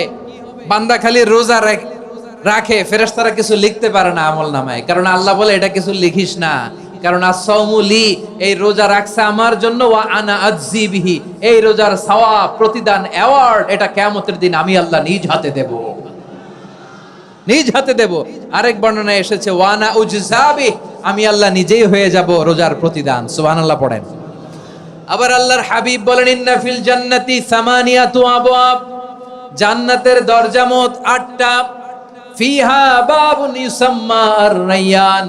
বান্দা খালি রোজা রাখে, ফেরেশতারা কিছু লিখতে পারে না আমল নামায়, কারণ আল্লাহ বলে এটা কিছু লিখিস না, কারণ as-সাওমু লি, এই রোজা রাখছে আমার জন্য, ওয়া আনা আজজি বিহি, এই রোজার সওয়াব, প্রতিদান, অ্যাওয়ার্ড এটা কিয়ামতের দিন আমি আল্লাহ নিজ হাতে দেব, নিজ হাতে দেব। আরেক বর্ণনায় এসেছে ওয়া আনা উজজা বিহি, আমি আল্লাহ নিজেই হয়ে যাব রোজার প্রতিদান। সুবহানাল্লাহ পড়েন। আবার আল্লাহর হাবিব বলেন ইন্না ফিল জান্নাতি সামানিয়াতু আবওয়াব, জান্নাতের দরজা মোট 8টা, ফিহা বাবুন ইউসাম্মা আর-রায়্যান,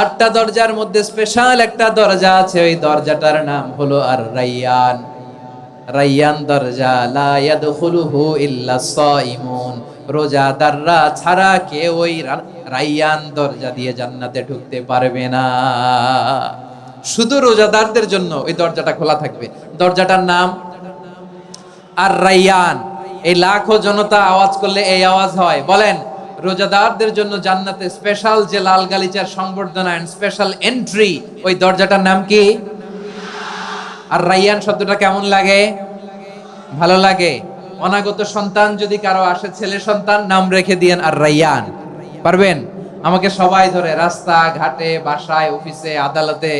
8টা দরজার মধ্যে স্পেশাল একটা দরজা আছে, ওই দরজাটার নাম হলো আর-রায়্যান। রায়্যান দরজা, লা ইয়াদখুলুহু ইল্লা সাইমুন, রোজাদাররা ছাড়া কেউ ওই রায়্যান দরজা দিয়ে জান্নাতে ঢুকতে পারবে না। শুধু রোজাদারদের জন্য ওই দরজাটা খোলা থাকবে। দরজাটার নাম আর-রায়্যান। এই লাখো জনতা আওয়াজ করলে এই আওয়াজ হয়, বলেন রোজাদারদের জন্য জান্নাতে স্পেশাল যে লাল গালিচার সংবর্ধনা এন্ড স্পেশাল এন্ট্রি, ওই দরজাটার নাম কি? আর-রায়্যান শব্দটা কেমন লাগে? ভালো লাগে। অনাগত সন্তান যদি কারো আসে, ছেলে সন্তান, নাম রেখে দিয়েন আর-রায়্যান। পারবেন? আমাকে সবাই ধরে রাস্তা ঘাটে, বাসায়, অফিসে, আদালতে,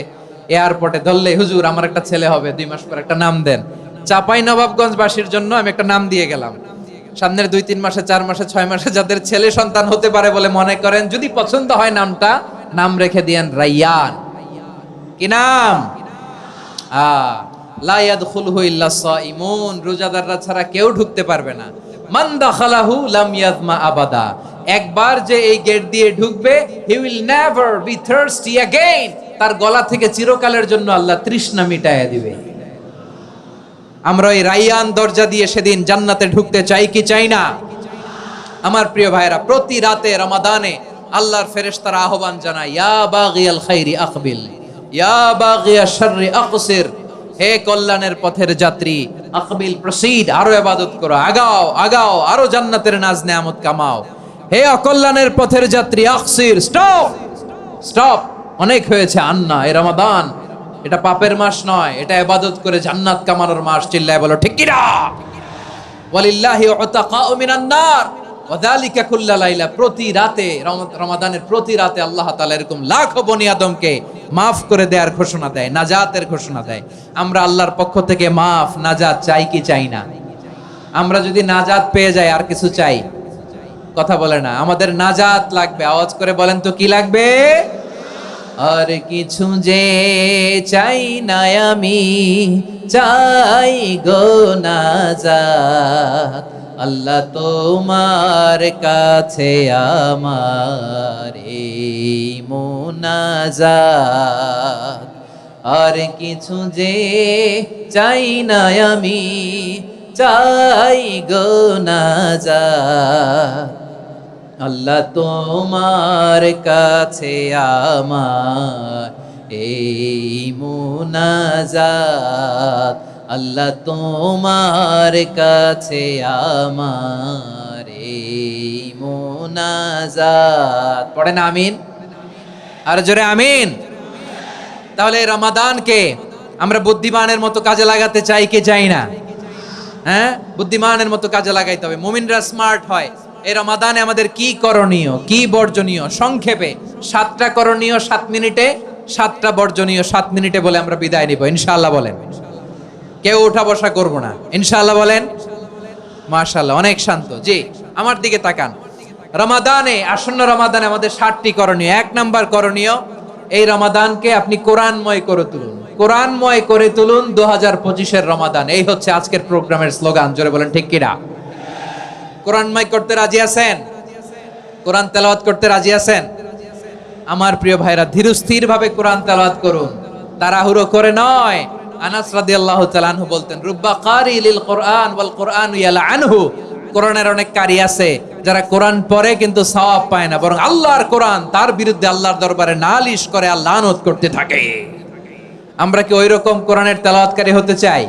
এয়ারপোর্টে ধরলে, হুজুর আমার একটা ছেলে হবে 2 মাস পর, একটা নাম দেন। চাপাই নবাবগঞ্জবাসীর জন্য আমি একটা নাম দিয়ে গেলাম। সামনের 2-3 মাসে, 4 মাসে, 6 মাসে যাদের ছেলে সন্তান হতে পারে বলে মনে করেন, যদি পছন্দ হয় নামটা, নাম রেখে দিয়েন রায়্যান। কি নাম? লা ইয়াদখুলুহু ইল্লা সাইমুন, রোজাদাররা ছাড়া কেউ ঢুকতে পারবে না। মান দাখালাহু লাম ইয়াজমা আবাদা, একবার যে এই গেট দিয়ে ঢুকবে, he will never be thirsty again, তার গলা থেকে চিরকালের জন্য আল্লাহ তৃষ্ণা মিটায়া দিবে। আমরা ওই রায়্যান দরজা দিয়ে সেদিন জান্নাতে ঢুকতে চাই কি চাই না? আমার প্রিয় ভাইরা, প্রতি রাতে রমাদানে আল্লাহর ফেরেশতারা আহ্বান জানায়, ইয়া বাগিয়াল খাইরি আকবিল, ইয়া বাগিয়াশ শাররি আকসির, হে কল্যাণের পথের যাত্রী, আকবিল প্রসিড, আরো ইবাদত করো, আগাও আগাও, আরো জান্নাতের নাজ নেয়ামত কামাও। হে অকল্যাণের পথের যাত্রী, আকসির, স্টপ স্টপ, অনেক হয়েছে। আন্না, এ রমাদান এটা পাপের মাস নয়, এটা ইবাদত করে জান্নাত কামানোর মাস। চিল্লায় বলো ঠিক কি না? ওয়ালিল্লাহি উতাকাউ মিনান নার ওয়া যালিকা কুল্লা লাইলা, প্রতি রাতে, রমাদানের প্রতি রাতে আল্লাহ তাআলা এরকম লাখো বনি আদমকে মাফ করে দেওয়ার ঘোষণা দেয়, নাজাতের ঘোষণা দেয়। আমরা আল্লাহর পক্ষ থেকে মাফ, নাজাত চাই কি চাই না? আমরা যদি নাজাত পেয়ে যাই আর কিছু চাই? কথা বলে না। আমাদের নাজাত লাগবে। আওয়াজ করে বলেন তো কি লাগবে? আর কিছু যে চাই না আমি, চাই গো নাজাত, আল্লাহ তোমার কাছে আমার এই মুনাজাত। আর কিছু যে চাই না আমি, চাই গো নাজাত, আল্লাহ তোমার কাছে আমার এই মুনাজাত, আল্লাহ তোমার কাছে আমার এই মুনাজাত। পড়েন আমিন, আর জোরে আমিন। তাহলে রমাদানকে আমরা বুদ্ধিমানের মতো কাজে লাগাতে চাই কি চাই না? হ্যাঁ, বুদ্ধিমানের মতো কাজে লাগাইতে হবে। মুমিনরা স্মার্ট হয়। এই রমাদানে আমাদের কি করণীয়, কি বর্জনীয়, সংক্ষেপে 7টা করণীয় 7 মিনিটে, 7টা বর্জনীয় 7 মিনিটে বলে আমরা বিদায় নিব ইনশাআল্লাহ। বলেন, কেউ উঠা বসা করব না ইনশাআল্লাহ। বলেন মাশাআল্লাহ, অনেক শান্ত। জি, আমার দিকে তাকান। রমাদানে, আসন্ন রমাদানে আমাদের 7টি করণীয়। 1 নাম্বার করণীয়, এই রমাদানকে আপনি কোরআনময় করে তুলুন। কোরআনময় করে তুলুন 2025-এর রমাদান। এই হচ্ছে আজকের প্রোগ্রামের স্লোগান। জোরে বলেন ঠিক কিনা? কোরআনময় করতে রাজি আছেন? কোরআন তেলাওয়াত করতে রাজি আছেন? আমার প্রিয় ভাইরা, ধীরস্থির ভাবে কোরআন তেলাওয়াত করুন, তাড়াহুড়ো করে নয়। আনাস রাদিয়াল্লাহু তাআলা আনহু বলতেন, রুব্বা কারি লিল কোরআন ওয়াল কোরআন ইয়ালআনহু, কোরআনের অনেক কারি আছে যারা কোরআন পড়ে কিন্তু সওয়াব পায় না, বরং আল্লাহর কোরআন তার বিরুদ্ধে আল্লাহর দরবারে নালিশ করে আর লানত করতে থাকে। আমরা কি ওই রকম কোরআনের তেলাওয়াতকারী হতে চাই?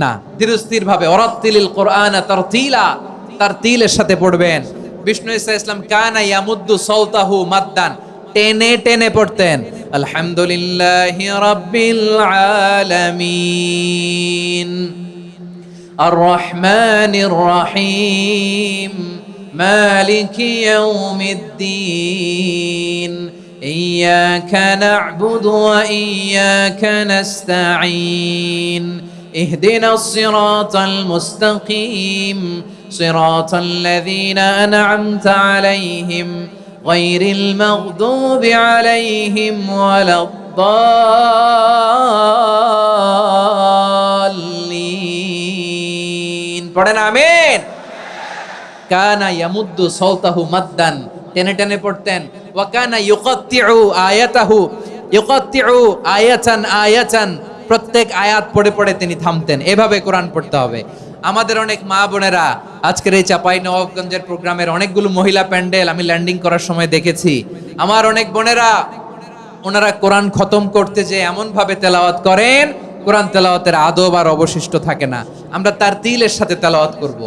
না। ধীরস্থির ভাবে, ওয়ারাত্তিলিল কোরআন তারতিলা, তারতিলের সাথে পড়বেন। বিষ্ণু ঈসা ইসলাম কানা ইয়ামুদ্দু সাওতাহু মাদ্দান, টেনে টেনে পড়তেন। আলহামদুলিল্লাহি রাব্বিল আলামিন আর রহমানির রহিম মালিকি ইয়াউমিদ্দিন ইয়্যাকা না'বুদু ওয়া ইয়্যাকা নাস্তাঈন ইহদিনাস সিরাতাল মুস্তাকিম সিরাতাল লাযীনা আন'আমতা আলাইহিম গায়রিল মাগদুবি আলাইহিম ওয়ালাদ-দাল্লিন। পড়েন আমিন। কানা ইয়ামুদ্দু সাওতাহু মাদ্দান, টেনে টেনে পড়তেন। ওয়া কানা ইউকাত্তিউ আয়াতাহু, ইউকাত্তিউ আয়াতান আয়াতান, প্রত্যেক আয়াত পড়ে পড়ে তিনি থামতেন। এভাবে কোরআন পড়তে হবে। আমাদের অনেক মা বোনেরা আজকের এই চাঁপাইনবাবগঞ্জের প্রোগ্রামের অনেকগুলো মহিলা প্যান্ডেল আমি ল্যান্ডিং করার সময় দেখেছি। আমার অনেক বোনেরা ওনারা কোরআন খতম করতে যে এমন ভাবে তেলাওয়াত করেন, কোরআন তেলাওয়াতের আদব আর অবশিষ্ট থাকে না। আমরা তারতিলের সাথে তেলাওয়াত করব,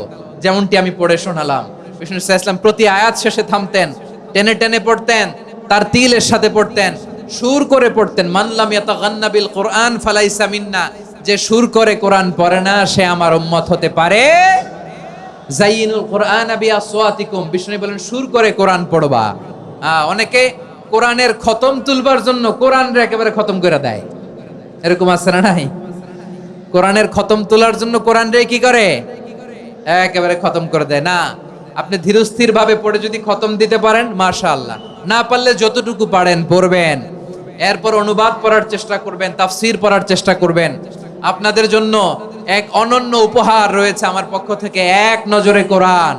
যেমনটি আমি পড়ে শোনালাম। বিষ্ণু ইসলাম প্রতি আয়াত শেষে থামতেন, টেনে টেনে পড়তেন, তারতিলের সাথে পড়তেন, সুর করে পড়তেন। মান লাম ইয়াতাগান্না বিল কোরআন ফালাইসা মিন্না, যে সুর করে কোরআন পড়ে না সে আমার উম্মত হতে পারে। যাইনুল কোরআন বিআসওয়াতিকুম, বিষ্ণু বলেন সুর করে কোরআন পড়বা। অনেকে কোরআনের খতম তুলবার জন্য কোরআনরে একেবারে খতম করে দেয়, এরকম আছে না নাই? কোরআনের খতম তোলার জন্য কোরআনরে কি করে? একেবারে খতম করে দেয়। না, আপনি ধীরস্থির ভাবে পড়ে যদি খতম দিতে পারেন মাশাআল্লাহ, না পারলে যতটুকু পারেন পড়বেন, এরপর অনুবাদ পড়ার চেষ্টা করবেন, তাফসীর পড়ার চেষ্টা করবেন। আপনাদের জন্য এক অনন্য উপহার রয়েছে আমার পক্ষ থেকে, এক নজরে কোরআন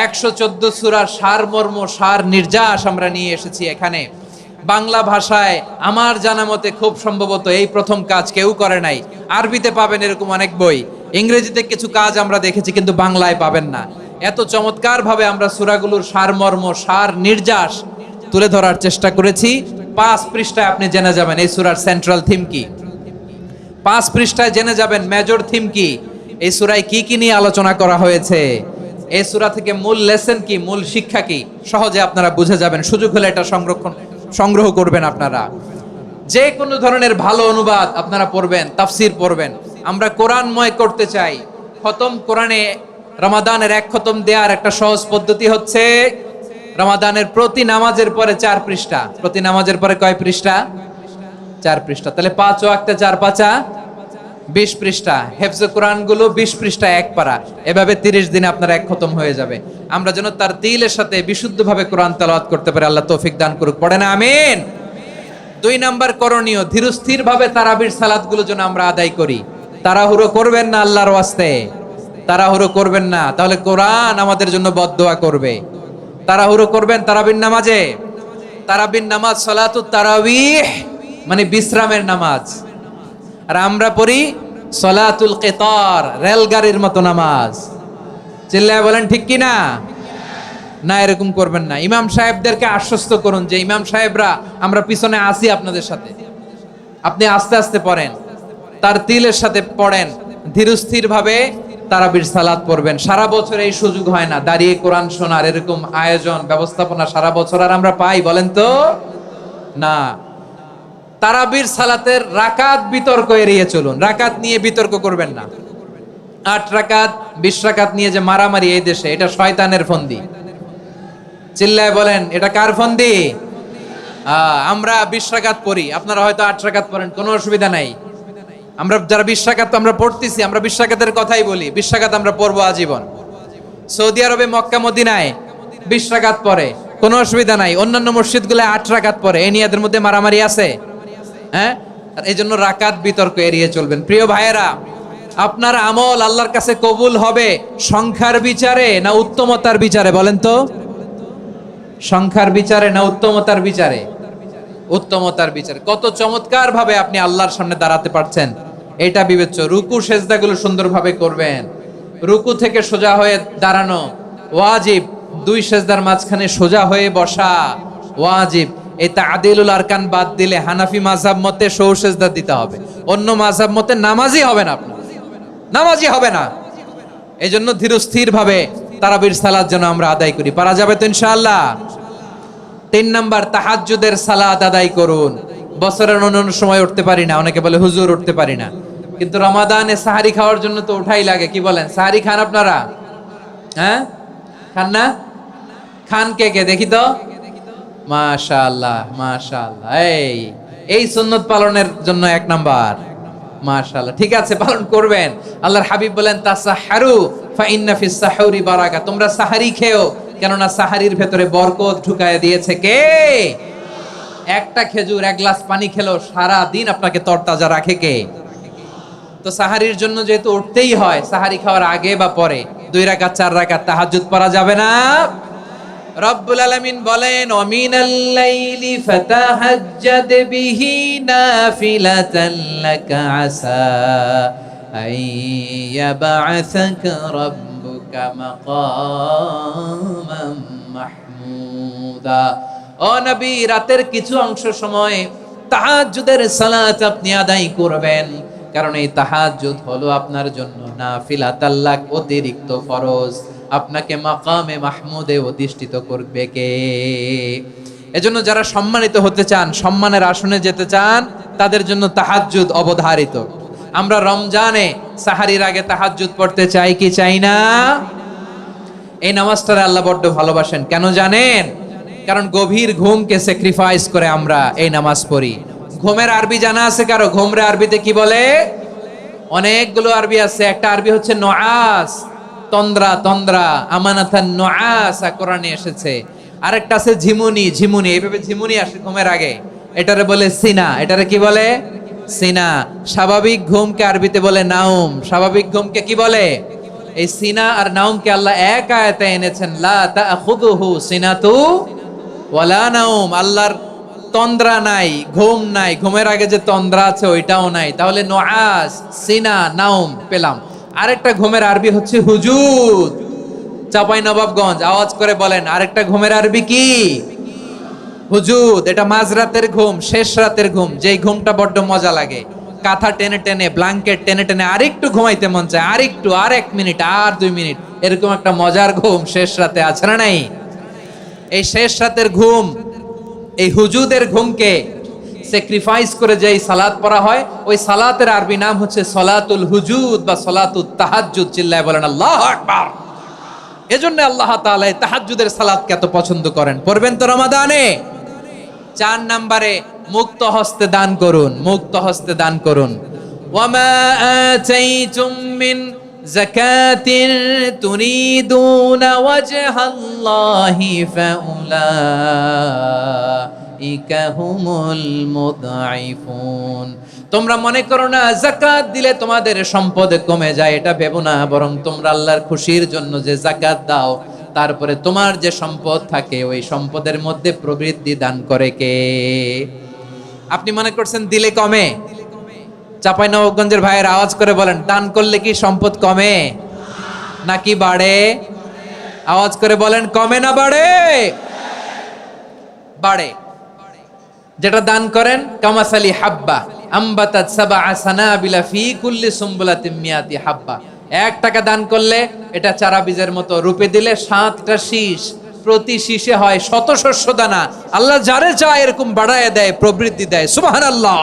114 সূরার সারমর্ম, সার নির্যাস আমরা নিয়ে এসেছি এখানে বাংলা ভাষায়। আমার জানা মতে খুব সম্ভবত এই প্রথম কাজ কেউ করে নাই। আরবিতে পাবেন এরকম অনেক বই, ইংরেজিতে কিছু কাজ আমরা দেখেছি, কিন্তু বাংলায় পাবেন না। এত চমৎকার ভাবে আমরা সূরাগুলোর সারমর্ম, সার নির্যাস তুলে ধরার চেষ্টা করেছি। 5 পৃষ্ঠায় আপনি জেনে যাবেন এই সূরার সেন্ট্রাল থিম কি। 5 পৃষ্ঠায় জেনে যাবেন মেজর থিম কি, এই সূরায় কি কি নিয়ে আলোচনা করা হয়েছে, এই সূরা থেকে মূল লেসন কি, মূল শিক্ষা কি, সহজে আপনারা বুঝে যাবেন। সুযোগ হলে এটা সংগ্রহ করবেন। আপনারা যে কোনো ধরনের ভালো অনুবাদ আপনারা পড়বেন, তাফসীর পড়বেন। আমরা কোরআনময় করতে চাই। খতম কোরআনে রমাদানের 1 খতম দেওয়ার একটা সহজ পদ্ধতি হচ্ছে রমাদানের প্রতি নামাজের পরে 4 পৃষ্ঠা। প্রতি নামাজের পরে কয় পৃষ্ঠা? 4 পৃষ্ঠা। তাহলে 5 ওয়াক্তে 4 পাঁচা 20 পৃষ্ঠা। হেফজ কোরআন গুলো 20 পৃষ্ঠা 1 পারা, এভাবে 30 দিনে আপনার 1 খতম হয়ে যাবে। আমরা যেন তারতিলের সাথে বিশুদ্ধভাবে কোরআন তেলাওয়াত করতে পারি, আল্লাহ তৌফিক দান করুক। পড়েন আমিন। 2 নাম্বার করণীয়, ধীরস্থির ভাবে তারাবির সালাতগুলো যেন আমরা আদায় করি। তাড়াহুড়ো করবেন না আল্লাহর ওয়াস্তে, তাড়াহুড়ো করবেন না, তাহলে কোরআন আমাদের জন্য বদদোয়া করবে। তাড়াহুড়ো করবেন তারাবির নামাজে। তারাবির নামাজ সালাতুত তারাবিহ মানে বিশ্রামের নামাজ, আর আমরা পড়ি সালাতুল কিতার, রেলগাড়ির মতো নামাজ। চিল্লায় বলেন ঠিক কি না? না, এরকম করবেন না। ইমাম সাহেবদেরকে আশ্বস্ত করুন যে ইমাম সাহেবরা আমরা পিছনে আসি আপনাদের সাথে, আপনি আস্তে আস্তে পড়েন, তারতিলের সাথে পড়েন, ধীরস্থির ভাবে তারাবির সালাত পড়বেন। সারা বছর এই সুযোগ হয় না দাঁড়িয়ে কোরআন শোনার, এরকম আয়োজন ব্যবস্থাপনা সারা বছর আর আমরা পাই বলেন তো? না। তারাবির সালাতের রাকাত বিতর্ক এড়িয়ে চলুন, রাকাত নিয়ে বিতর্ক করবেন না। 8 রাকাত 20 রাকাত নিয়ে যে মারামারি এই দেশে, এটা শয়তানের ফন্দি। চিল্লায় বলেন এটা কার ফন্দি? আমরা 20 রাকাত পড়ি, আপনারা হয়তো 8 রাকাত পড়েন, কোনো অসুবিধা নাই। আমরা যারা 20 রাকাত আমরা পড়তেছি, আমরা 20 রাকাতের কথাই বলি, 20 রাকাত আমরা পড়বো আজীবন। সৌদি আরবে মক্কা মদিনায় 20 রাকাত পড়ে, কোনো অসুবিধা নাই। অন্যান্য মসজিদগুলোয় 8 রাকাত পড়ে, এই নিয়ে এদের মধ্যে মারামারি আছে? হ্যাঁ, এই জন্য রাকাত বিতর্ক এড়িয়ে চলবেন। প্রিয় ভাইয়েরা, আপনার আমল আল্লাহর কাছে কবুল হবে সংখ্যার বিচারে না উত্তমতার বিচারে বলেন তো? সংখ্যার বিচারে না উত্তমতার বিচারে? উত্তমতার বিচারে। কত চমৎকার ভাবে আপনি আল্লাহর সামনে দাঁড়াতে পারছেন এটা বিবেচ্য। রুকু সেজদাগুলো সুন্দরভাবে করবেন, রুকু থেকে সোজা হয়ে দাঁড়ানো ওয়াজিব, 2 সেজদার মাঝখানে সোজা হয়ে বসা ওয়াজিব। এই তাদিলুল আরকান বাদ দিলে হানাফি মাযহাব মতে সৌ সেজদা দিতে হবে, অন্য মাযহাব মতে নামাজই হবে না, আপনার নামাজই হবে না। এই জন্য ধীরস্থির ভাবে তারাবির সালাত যেন আমরা আদায় করি। পারা যাবে তো ইনশাআল্লাহ? 3 নাম্বার, তাহাজ্জুদের সালাত আদায় করুন। বছরের অন্যান্য সময় উঠতে পারি না, অনেকে বলে হুজুর উঠতে পারি না, কিন্তু রমাদানে সাহারি খাওয়ার জন্য তো উঠাই লাগে। কি বলেন, সাহারি খান আপনারা? হ্যাঁ, খান না? খান কে কে দেখি তো? মাশাআল্লাহ মাশাআল্লাহ। এই সুন্নত পালনের জন্য 1 নাম্বার। মাশাআল্লাহ, ঠিক আছে, পালন করবেন। আল্লাহর হাবিব বলেন তাসাহহারু ফা ইন্না ফিস সাহুরি বারাকা, তোমরা সাহারি খেও, কেননা সাহারির ভেতরে বরকত ঢুকায় দিয়েছে কে? একটা খেজুর, 1 গ্লাস পানি খেলেও সারা দিন আপনাকে তরতাজা রাখে কে? তো সাহারির জন্য যেহেতু উঠতেই হয়, সাহারি খাওয়ার আগে বা পরে 2 রাকাত 4 রাকাত তাহাজ্জুদ পড়া যাবে না? রব্বুল আলামিন বলেন ওয়ামিনাল লাইলি ফাতাহাজ্জাদ বিহি নাফিলাতান লাকা আসা আইয়াবআসাকা রাব্বুকা মাকামান মাহমুদা। ও নবী, রাতের কিছু অংশ সময় তাহাজ্জুদের সালাত আপনি আদায় করবেন, কারণ এই তাহাজ্জুদ হলো আপনার জন্য নাফিলাতাল লাক, অতিরিক্ত ফরজ। আপনাকে মাকামে মাহমুদে অধিষ্ঠিত করবে কে? এজন্য যারা সম্মানিত হতে চান, সম্মানের আসনে যেতে চান, তাদের জন্য তাহাজ্জুদ অবধারিত। আমরা রমজানে সাহারির আগে তাহাজ্জুদ পড়তে চাই কি চাই না? এই নামাজটারে আল্লাহ বড্ড ভালোবাসেন, কেন জানেন? কারণ গভীর ঘুমকে স্যাক্রিফাইস করে আমরা এই নামাজ পড়ি। ঘুমের আরবি জানা আছে কারো? ঘুমরে আরবিতে কি বলে? অনেকগুলো আরবি আছে। একটা আরবি হচ্ছে নুআস, তন্দ্রা, তন্দ্রা, আমানাতান নুআসা কোরআনে এসেছে। আরেকটা আছে ঝিমুনি, ঝিমুনি, এইভাবে ঝিমুনি আসে ঘুমের আগে, এটারে বলে সিনা। এটারে কি বলে? সিনা। স্বাভাবিক ঘুমকে আরবিতে বলে নাউম। স্বাভাবিক ঘুমকে কি বলে? এই সিনা আর নাউমকে আল্লাহ এক আয়াতে এনেছেন, লা তাখুযুহু সিনাতু ওয়ালা নাউম। আল্লাহর তন্দ্রা নাই, ঘুম নাই, ঘুমের আগে যে তন্দ্রা আছে ওইটাও নাই। তাহলে নুআস, সিনা, নাউম পেলাম। আরেকটা ঘুমের আরবি হচ্ছে হুজুদ। চাঁপাইনবাবগঞ্জ আওয়াজ করে বলেন, আরেকটা ঘুমের আরবি কি? হুজুদ। এটা মাঝরাতের ঘুম, শেষ রাতের ঘুম, যেই ঘুমটা বড্ড মজা লাগে। কাঁথা টেনে টেনে, ব্ল্যাঙ্কেট টেনে টেনে আরেকটু ঘুমাইতে মন চায়, আরেকটু, আর 1 মিনিট, আর 2 মিনিট, এরকম একটা মজার ঘুম শেষ রাতে আছে না নাই? এই শেষ রাতের ঘুম, এই হুজুদের ঘুমকে স্যাক্রিফাইস করে যেই সালাত পড়া হয়, ওই সালাতের আরবি নাম হচ্ছে সলাতুল হুজুদ বা সলাতুত তাহাজ্জুদ। চিল্লায় বলেন আল্লাহু আকবার। এজন্য আল্লাহ তাআলা এই তাহাজ্জুদের সালাতকে এত পছন্দ করেন। পড়বেন তো রমাদানে। 4 নম্বরে মুক্ত হস্তে দান করুন, মুক্ত হস্তে দান করুন। ওয়ামা আতাইতুম মিন যাকাতিন তুরিদুনা ওয়াজহাল্লাহি ফাউলাইকা হুমুল মুদঈফুন। তোমরা মনে করো না যাকাত দিলে তোমাদের সম্পদ কমে যায়, এটা ভেবো না, বরং তোমরা আল্লাহর খুশির জন্য যে যাকাত দাও, তারপরে তোমার যে সম্পদ থাকে ওই সম্পদের মধ্যে প্রবৃদ্ধি দান করে কে? আপনি মনে করছেন দিলে কমে? চাঁপাইনবাবগঞ্জের ভাইয়ের আওয়াজ করে বলেন, দান করলে কি সম্পদ কমে নাকি বাড়ে? আওয়াজ করে বলেন, কমে না বাড়ে? বাড়ে। যেটা দান করেন, কামাসালি হাব্বা আম্বাতাত সাবআ সানাবিলা ফি কুল্লি সুমবুলাতিন মিয়াতি হাব্বা। 1 টাকা দান করলে এটা চারা বীজের মতো, রূপে দিলে 7টা শীষ, প্রতি শীষে হয় 100 শস্য দানা। আল্লাহ যারে চায় এরকম বাড়ায় দেয়, প্রবৃদ্ধি দেয়। সুবহানাল্লাহ।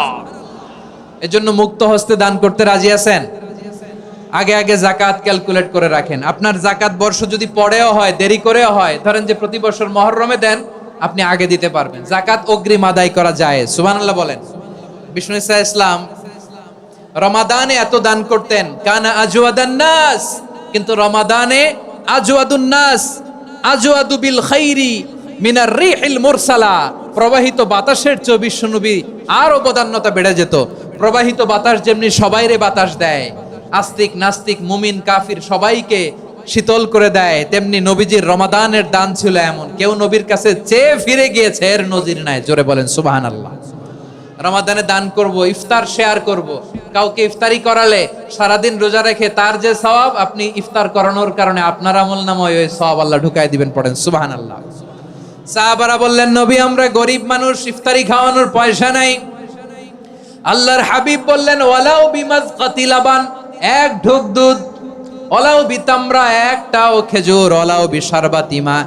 এজন্য মুক্ত হস্তে দান করতে রাজি আছেন? আগে আগে যাকাত ক্যালকুলেট করে রাখেন। আপনার যাকাত বর্ষ যদি পরেও হয়, দেরি করেও হয়, ধরেন যে প্রতি বছর মুহররমে দেন, আপনি আগে দিতে পারবেন। যাকাত অগ্রিম আদায় করা যায়। সুবহানাল্লাহ বলেন। বিষ্ণু ইসা ইসলাম রমাদানে এত দান করতেন, কানা আজওয়াদান নাস, কিন্তু রমাদানে আজওয়াদুন নাস আজওয়াদু বিল খাইরি মিনার রিহিল মুরসালা। প্রবাহিত বাতাসের চেয়ে বিশ্বনবী আর অবদান্যতা বেড়ে যেত। প্রবাহিত বাতাস যেমনি সবাইরে বাতাস দেয়, আস্তিক নাস্তিক মুমিন কাফির সবাইকে শীতল করে দেয়, তেমনি নবীজির রমাদানের দান ছিল এমন, কেউ নবীর কাছে চেয়ে ফিরে গিয়েছে এর নজির নাই। জোরে বলেন সুবহানাল্লাহ। রমাদানে দান করব, ইফতার শেয়ার করব। কাউকে ইফতারি করালে সারাদিন রোজা রেখে তার যে সওয়াব, আপনি ইফতার করানোর কারণে আপনার আমলনামায় ওই সওয়াব আল্লাহ ঢুকায় দিবেন। পড়েন সুবহানাল্লাহ। সাহাবারা বললেন, নবী আমরা গরিব মানুষ, ইফতারি খাওয়ানোর পয়সা নাই। আল্লাহর হাবিব বললেন, ওয়ালাউ বিমাজকাতি লাবান, 1 ঢোক দুধ, ওয়ালাউ বিতামরা, 1টাও খেজুর, ওয়ালাউ বিশারবাতি মা,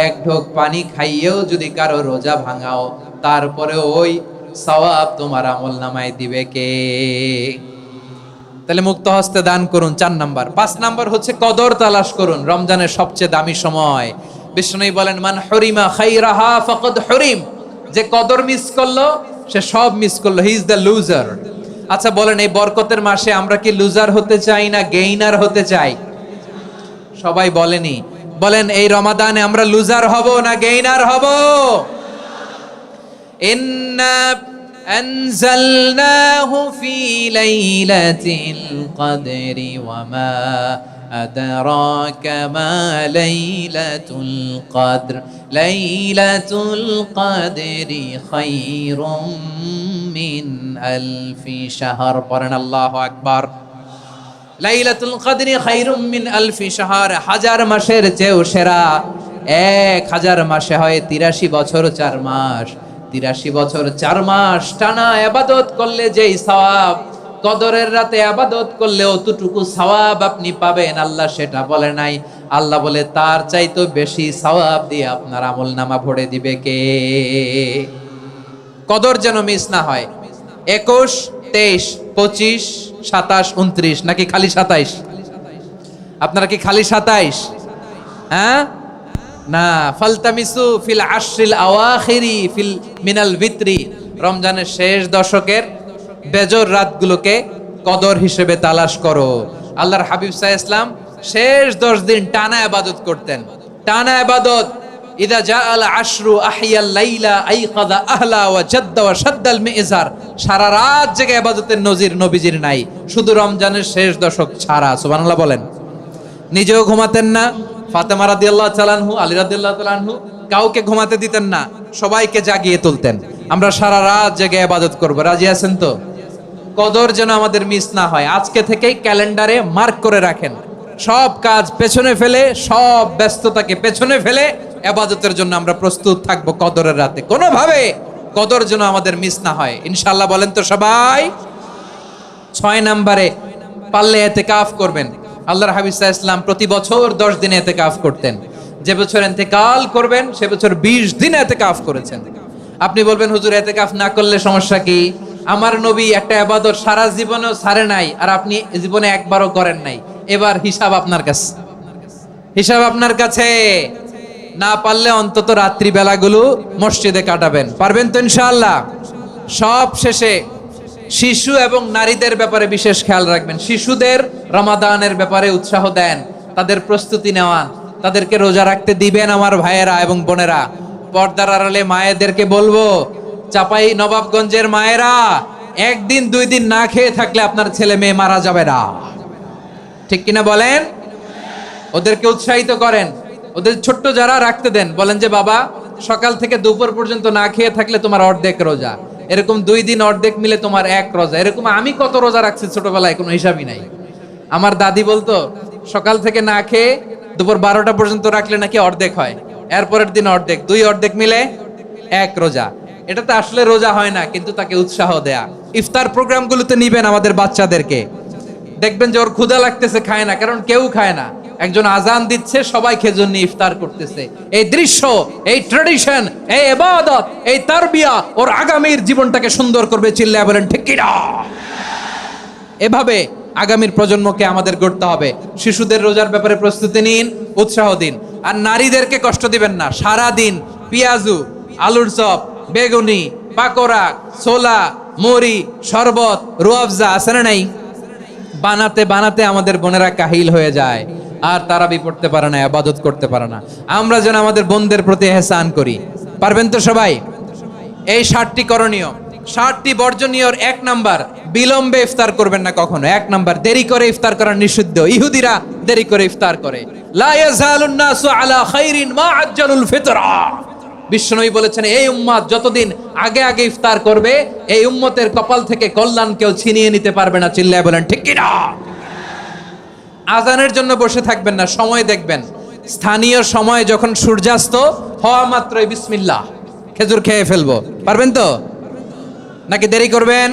1 ঢোক পানি খাইয়েও যদি কারো রোজা ভাঙাও, তারপরে ওই সওয়াব তোমার আমলনামায় দিবে কে? তাহলে মুক্ত হস্তে দান করুন, 4 নাম্বার। 5 নাম্বার হচ্ছে কদর তালাশ করুন। রমজানের সবচেয়ে দামি সময়, বিষ্ণু বলেন মান হুরিমা খাইরাহা ফাকাদ হুরিম, যে কদর মিস করলো সে সব মিস করলো, হি ইজ দ্য লুজার। আচ্ছা বলেন, এই বরকতের মাসে আমরা কি লুজার হতে চাই না গেইনার হতে চাই? সবাই বলেনি, বলেন এই রমাদানে আমরা লুজার হব না গেইনার হব? ইন্না আনজালনাহু ফি লাইলাতিল কদরি ওয়া মা আদরাকা মা লাইলাতুল কদর লাইলাতুল কদরি খায়রুম মিন আলফি শাহর। পড়েন আল্লাহু আকবার। লাইলাতুল কদরি খায়রুম মিন আলফি শাহর, হাজার মাসের চেয়েও সেরা। 1000 মাসে হয় 83 বছর 4 মাস। 83 বছর 4 মাস টানা ইবাদত করলে যেই সওয়াব, কদরের রাতে ইবাদত করলে অতটুকু সওয়াব আপনি পাবেন, আল্লাহ সেটা বলে নাই। আল্লাহ বলে তার চাইতে বেশি সওয়াব দিয়ে আপনার আমলনামা ভরে দিবে কে? কদর যেন মিস না হয়। 21, 23, 25, 27, 29 নাকি খালি 27? আপনারা কি খালি 27? হ্যাঁ না, ফালতামিসু ফিল আশরিল আওয়াখিরি ফিল মিনাল ভিতরি, রমজানের শেষ দশকের বেজর রাতগুলোকে কদর হিসেবে তালাশ করো। আল্লাহর হাবিব সাল্লাল্লাহু আলাইহি ওয়াসাল্লাম শেষ 10 দিন টানা ইবাদত করতেন, টানা ইবাদত। ইদা জাআল আশরু আহিয়াল লাইলা আইকাযা আহলা ওয়া জাদ্দা ওয়া শাদ্দাল মিজার, সারা রাত জেগে ইবাদতের নজির নবীজির নাই, শুধু রমজানের শেষ দশক ছাড়া। সুবহানাল্লাহ বলেন। নিজেও ঘুমাতেন না, ফাতেমা রাদিয়াল্লাহু তাআলা আনহু, আলী রাদিয়াল্লাহু তাআলা আনহু কাউকে ঘুমাতে দিতেন না, সবাইকে জাগিয়ে তুলতেন। আমরা সারা রাত জেগে ইবাদত করব, রাজি আছেন তো? কদর যেন আমাদের মিস না হয়। আজকে থেকেই ক্যালেন্ডারে মার্ক করে রাখেন, সব কাজ পেছনে ফেলে, সব ব্যস্ততাকে পেছনে ফেলে ইবাদতের জন্য আমরা প্রস্তুত থাকবো কদরের রাতে। কোনোভাবে কদর যেন আমাদের মিস না হয়, ইনশাআল্লাহ বলেন তো সবাই? 6 নম্বরে পারলে ইতিকাফ করবেন। আল্লাহর হাবিব সাল্লাল্লাহু আলাইহি ওয়াসাল্লাম প্রতি বছর 10 দিন ইতিকাফ করতেন। যে বছর ইন্তেকাল করবেন সে বছর 20 দিন ইতিকাফ করেছেন। আপনি বলবেন হুজুর ইতিকাফ না করলে সমস্যা কি? আমার নবী একটা ইবাদত সারা জীবনেও ছাড়ে নাই, আর আপনি জীবনে একবারও করেন নাই। এবার হিসাব আপনার কাছে, হিসাব আপনার কাছে। না পারলে অন্তত রাত্রি বেলাগুলো মসজিদে কাটাবেন, পারবেন তো ইনশাআল্লাহ? সব শেষে শিশু এবং নারীদের ব্যাপারে বিশেষ খেয়াল রাখবেন। শিশুদের রমাদানের ব্যাপারে উৎসাহ দেন, তাদের প্রস্তুতি নেওয়ান, তাদেরকে রোজা রাখতে দিবেন। আমার ভাইয়েরা এবং বোনেরা, পর্দার আড়ালে মায়েদেরকে বলবো, চাপাই নবাবগঞ্জের মায়েরা, 1 দিন 2 দিন না খেয়ে থাকলে আপনার ছেলে মেয়ে মারা যাবে না, ঠিক কিনা বলেন? ওদেরকে উৎসাহিত করেন, ওদের ছোট্ট যারা রাখতে দেন, বলেন যে বাবা সকাল থেকে দুপুর পর্যন্ত না খেয়ে থাকলে তোমার অর্ধেক রোজা, এরকম 2 দিন অর্ধেক মিলে তোমার 1 রোজা। এরকম আমি কত রোজা রাখছি ছোটবেলায়, কোনো হিসাবই নাই। আমার দাদি বলতো সকাল থেকে না খেয়ে দুপুর 12টা পর্যন্ত রাখলে নাকি অর্ধেক হয়, এরপরের দিন অর্ধেক, 2 অর্ধেক মিলে 1 রোজা। এটা তো আসলে রোজা হয় না, কিন্তু তাকে উৎসাহ দেয়া। ইফতার প্রোগ্রামগুলোতে নিবেন আমাদের বাচ্চাদেরকে, দেখবেন যে ওর ক্ষুধা লাগতেছে, খায় না, কারণ কেউ খায় না। একজন আজান দিচ্ছে, সবাই খেজুর নিয়ে ইফতার করতেছে। এই দৃশ্য, এই ট্র্যাডিশন, এই ইবাদত, এই তারবিয়া ওর আগামীর জীবনটাকে সুন্দর করবে। চিল্লায় বলেন ঠিক কি না? এভাবে আগামীর প্রজন্মকে আমাদের গড়তে হবে। শিশুদের রোজার ব্যাপারে প্রস্তুতি নিন, উৎসাহ দিন। আর নারীদেরকে কষ্ট দিবেন না। সারা দিন পেঁয়াজু, আলুর চপ, বেগুনি, পাকোড়া, ছোলা, মুড়ি, শরবত, রুয়াবজা আছে না নাই? বানাতে বানাতে আমাদের বোনেরা কাহিল হয়ে যায়, আর তারাবি পড়তে পারে না, ইবাদত করতে পারে না। আমরা যেন আমাদের বোনদের প্রতি ইহসান করি, পারবেন তো সবাই? এই 7টি করণীয়, 7টি বর্জনীয়র 1 নাম্বার, বিলম্বে ইফতার করবেন না কখনো। 1 নাম্বার, দেরি করে ইফতার করা নিষিদ্ধ। ইহুদিরা দেরি করে ইফতার করে। লা ইয়াজালুন নাসু আলা খাইরিন মা আজ্জালুল ফিতরা। বিশ্বনবী বলেছেন, এই উম্মত যতদিন আগে আগে ইফতার করবে, এই উম্মতের কপাল থেকে কল্যাণ কেউ ছিনিয়ে নিতে পারবে না। চিল্লায় বলেন ঠিক কি না? আজানের জন্য বসে থাকবেন না, সময় দেখবেন। স্থানীয় সময় যখন সূর্যাস্ত হওয়া মাত্রই বিসমিল্লাহ, খেজুর খেয়ে ফেলবো, পারবেন তো? নাকি দেরি করবেন?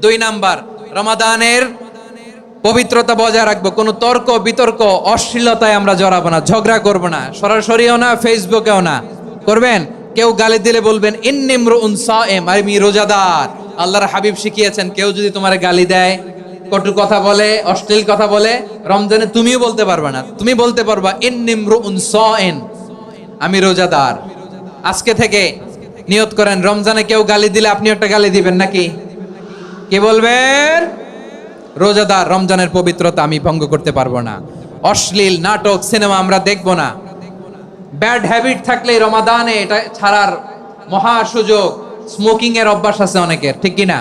2 নাম্বার, রমাদানের পবিত্রতা বজায় রাখবো। কোনো তর্ক বিতর্ক অশ্লীলতায় আমরা জড়াবো না, ঝগড়া করবো না, সরাসরিও না, ফেসবুকেও না। করবেন কেউ গালি দিলে বলবেন ইন্নিমরুউন সায়েম, আমি রোজাদার। আল্লাহর হাবিব শিখিয়েছেন, কেউ যদি তোমার গালি দেয়, কটু কথা বলে, অশ্লীল কথা বলে, রমজানে তুমিও বলতে পারবে না। তুমি বলতে পারবা ইন্নিমরুউন সায়েম, আমি রোজাদার। আজকে থেকে নিয়ত করেন, রমজানে কেউ গালি দিলে আপনি একটা গালি দিবেন নাকি? কি বলবেন? রোজাদার, রমজানের পবিত্রতা আমি ভঙ্গ করতে পারবো না। অশ্লীল নাটক সিনেমা আমরা দেখবো না। ব্যাড হ্যাবিট থাকলে রমাদানে এটা ছাড়ার মহা সুযোগ। স্মোকিং এর অভ্যাস আছে অনেকের, ঠিক কিনা?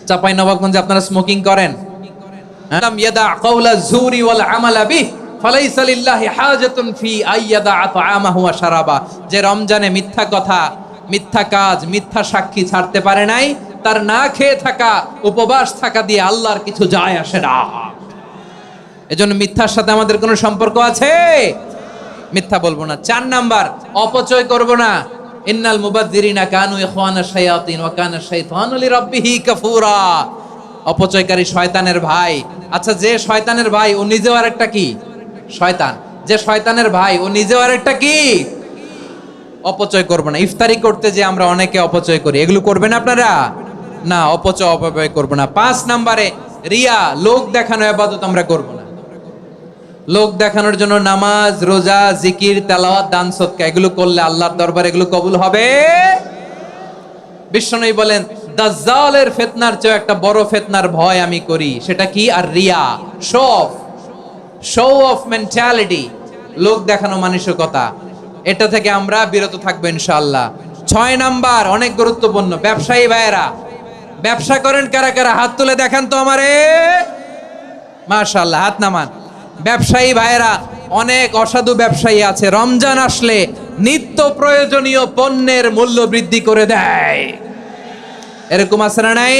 চাপাই নবাবগঞ্জে আপনারা স্মোকিং করেন? লাম ইয়াদা কাওলা যুরি ওয়াল আমালা বিহি ফালাইসা লিল্লাহি হাজাতুন ফি আইয়াদা তাআমাহু ওয়া শারাবা। যে রমজানে মিথ্যা কথা, মিথ্যা কাজ, মিথ্যা সাক্ষী ছাড়তে পারে নাই, তার না খেয়ে থাকা, উপবাস থাকা দিয়ে আল্লাহর কিছু যায় আসে না। এজন্য মিথ্যার সাথে আমাদের কোনো সম্পর্ক আছে? মিথ্যা বলবো না। 4 নাম্বার, অপচয় করব না। ইন্নাল মুবাযযিরিনা কানু ইখওয়ানাশ শায়াতিন ওয়া কানা শাইতানু লিরাব্বিহি কাফুরা। অপচয়কারী শয়তানের ভাই। আচ্ছা, যে শয়তানের ভাই ও নিজেও আরেকটা কি? শয়তান। যে শয়তানের ভাই ও নিজেও আরেকটা কি? অপচয় করব না। ইফতারি করতে যে আমরা অনেকে অপচয় করি, এগুলো করবেন আপনারা? না, অপচয় করব না। 5 নম্বরে রিয়া, লোক দেখানো ইবাদত আমরা করব না। লোক দেখানোর জন্য নামাজ, রোজা, জিকির, তেলাওয়াত, দান, সদকা এগুলো করলে আল্লাহর দরবারে এগুলো কবুল হবে? বিশ্বনবী বলেন, দাজ্জালের ফিতনার চেয়ে একটা বড় ফিতনার ভয় আমি করি, সেটা কি? আর রিয়া, শো অফ মেন্টালিটি, লোক দেখানো মানসিকতা। এটা থেকে আমরা বিরত থাকবো ইনশাআল্লাহ। 6 নাম্বার, অনেক গুরুত্বপূর্ণ। ব্যবসায়ী ভাইয়েরা, ব্যবসা করেন কারা কারা? হাত তুলে দেখান তো আমারে। মাশাআল্লাহ, হাত নামান। ব্যবসায়ী ভাইয়েরা, অনেক অসাধু ব্যবসায়ী আছে, রমজান আসলে নিত্য প্রয়োজনীয় পণ্যের মূল্য বৃদ্ধি করে দেয়। এরকম আছে না নাই?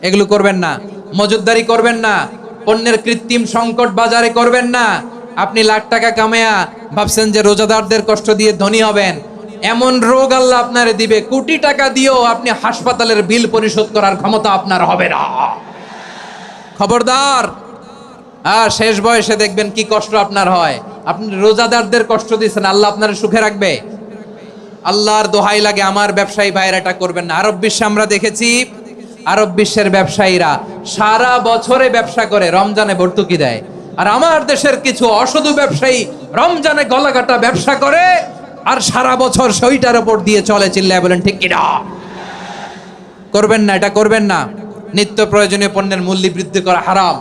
এগুলো করবেন না। মজুদদারি করবেন না। পণ্যের কৃত্রিম সংকট বাজারে করবেন না। আপনি লাখ টাকা কামায়া ভাবছেন যে রোজাদারদের কষ্ট দিয়ে ধনী হবেন। এমন রোগ আল্লাহ আপনারে দিবে, কোটি টাকা দিয়েও আপনি হাসপাতালের বিল পরিশোধ করার ক্ষমতা আপনার হবে না। খবরদার। আর শেষ বয়সে দেখবেন কি কষ্ট আপনার হয়। আপনি রোজাদারদের কষ্ট দিচ্ছেন, আল্লাহ আপনার সুখে রাখবে? আল্লাহর দোহাই লাগে, আমার ব্যবসায়ী ভাইয়েরা এটা করবেন না। আরব বিশ্বে আমরা দেখেছি, আরব বিশ্বের ব্যবসায়ীরা সারা বছরে ব্যবসা করে, রমজানে ভর্তুকি দেয়। আর আমার দেশের কিছু অসাধু ব্যবসায়ী রমজানে গলাকাটা ব্যবসা করে আর সারা বছর সইটার উপর দিয়ে চলে। চিল্লায় বলেন ঠিক কিনা? করবেন না, এটা করবেন না। নিত্য প্রয়োজনীয় পণ্যের মূল্য বৃদ্ধি করা হারাম,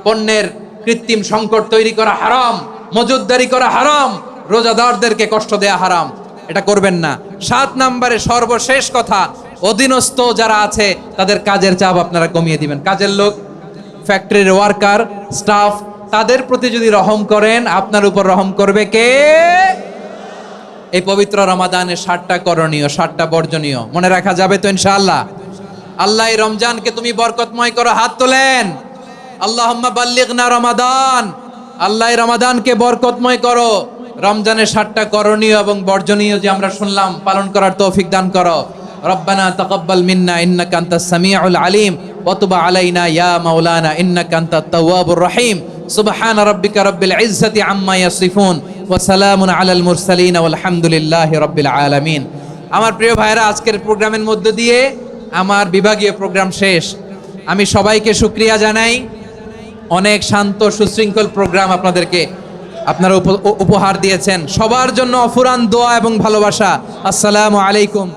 পণ্যের কৃত্রিম সংকট তৈরি করা হারাম, মজুদদারি করা হারাম, রোজাদারদেরকে কষ্ট দেয়া হারাম। এটা করবেন না। 7 নম্বরে সর্বশেষ কথা, অধীনস্থ যারা আছে তাদের কাজের চাপ আপনারা কমিয়ে দিবেন। কাজের লোক, ফ্যাক্টরির ওয়ার্কার, স্টাফ, তাদের প্রতি যদি রহম করেন, আপনার উপর রহম করবে কে? এই পবিত্র রমাদানে 7টা করণীয়, 7টা বর্জনীয় মনে রাখা যাবে তো ইনশাআল্লাহ? আল্লাহ এই রমজানকে তুমি বরকতময় করো। হাত তোলেন। আল্লাহুম্মা বাল্লিগনা রমাদান। আল্লাহ এই রমাদানকে বরকতময় করো। রমজানের 7টা করণীয় এবং বর্জনীয় যে আমরা শুনলাম, পালন করার তৌফিক দান করো। রব্বানা তাকাব্বাল মিন্না ইন্নাকা আনতাস সামিউল আলিম ওয়া তুব আলাইনা ইয়া মাওলানা ইন্নাকা আনতাত তাওয়াবুর রহিম। সুবহানা রাব্বিকা রাব্বিল ইজ্জাতি আম্মা ইয়াসিফুন ওয়া সালামুন আলাল মুরসালিন ওয়াল হামদুলিল্লাহি রাব্বিল আলামিন। আমার প্রিয় ভাইরা, আজকের প্রোগ্রামের মধ্য দিয়ে আমার বিভাগীয় প্রোগ্রাম শেষ। আমি সবাইকে শুকরিয়া জানাই। অনেক শান্ত সুশৃঙ্খল প্রোগ্রাম আপনারা উপহার দিয়েছেন। সবার জন্য অফুরান দোয়া এবং ভালোবাসা। আসসালামু আলাইকুম।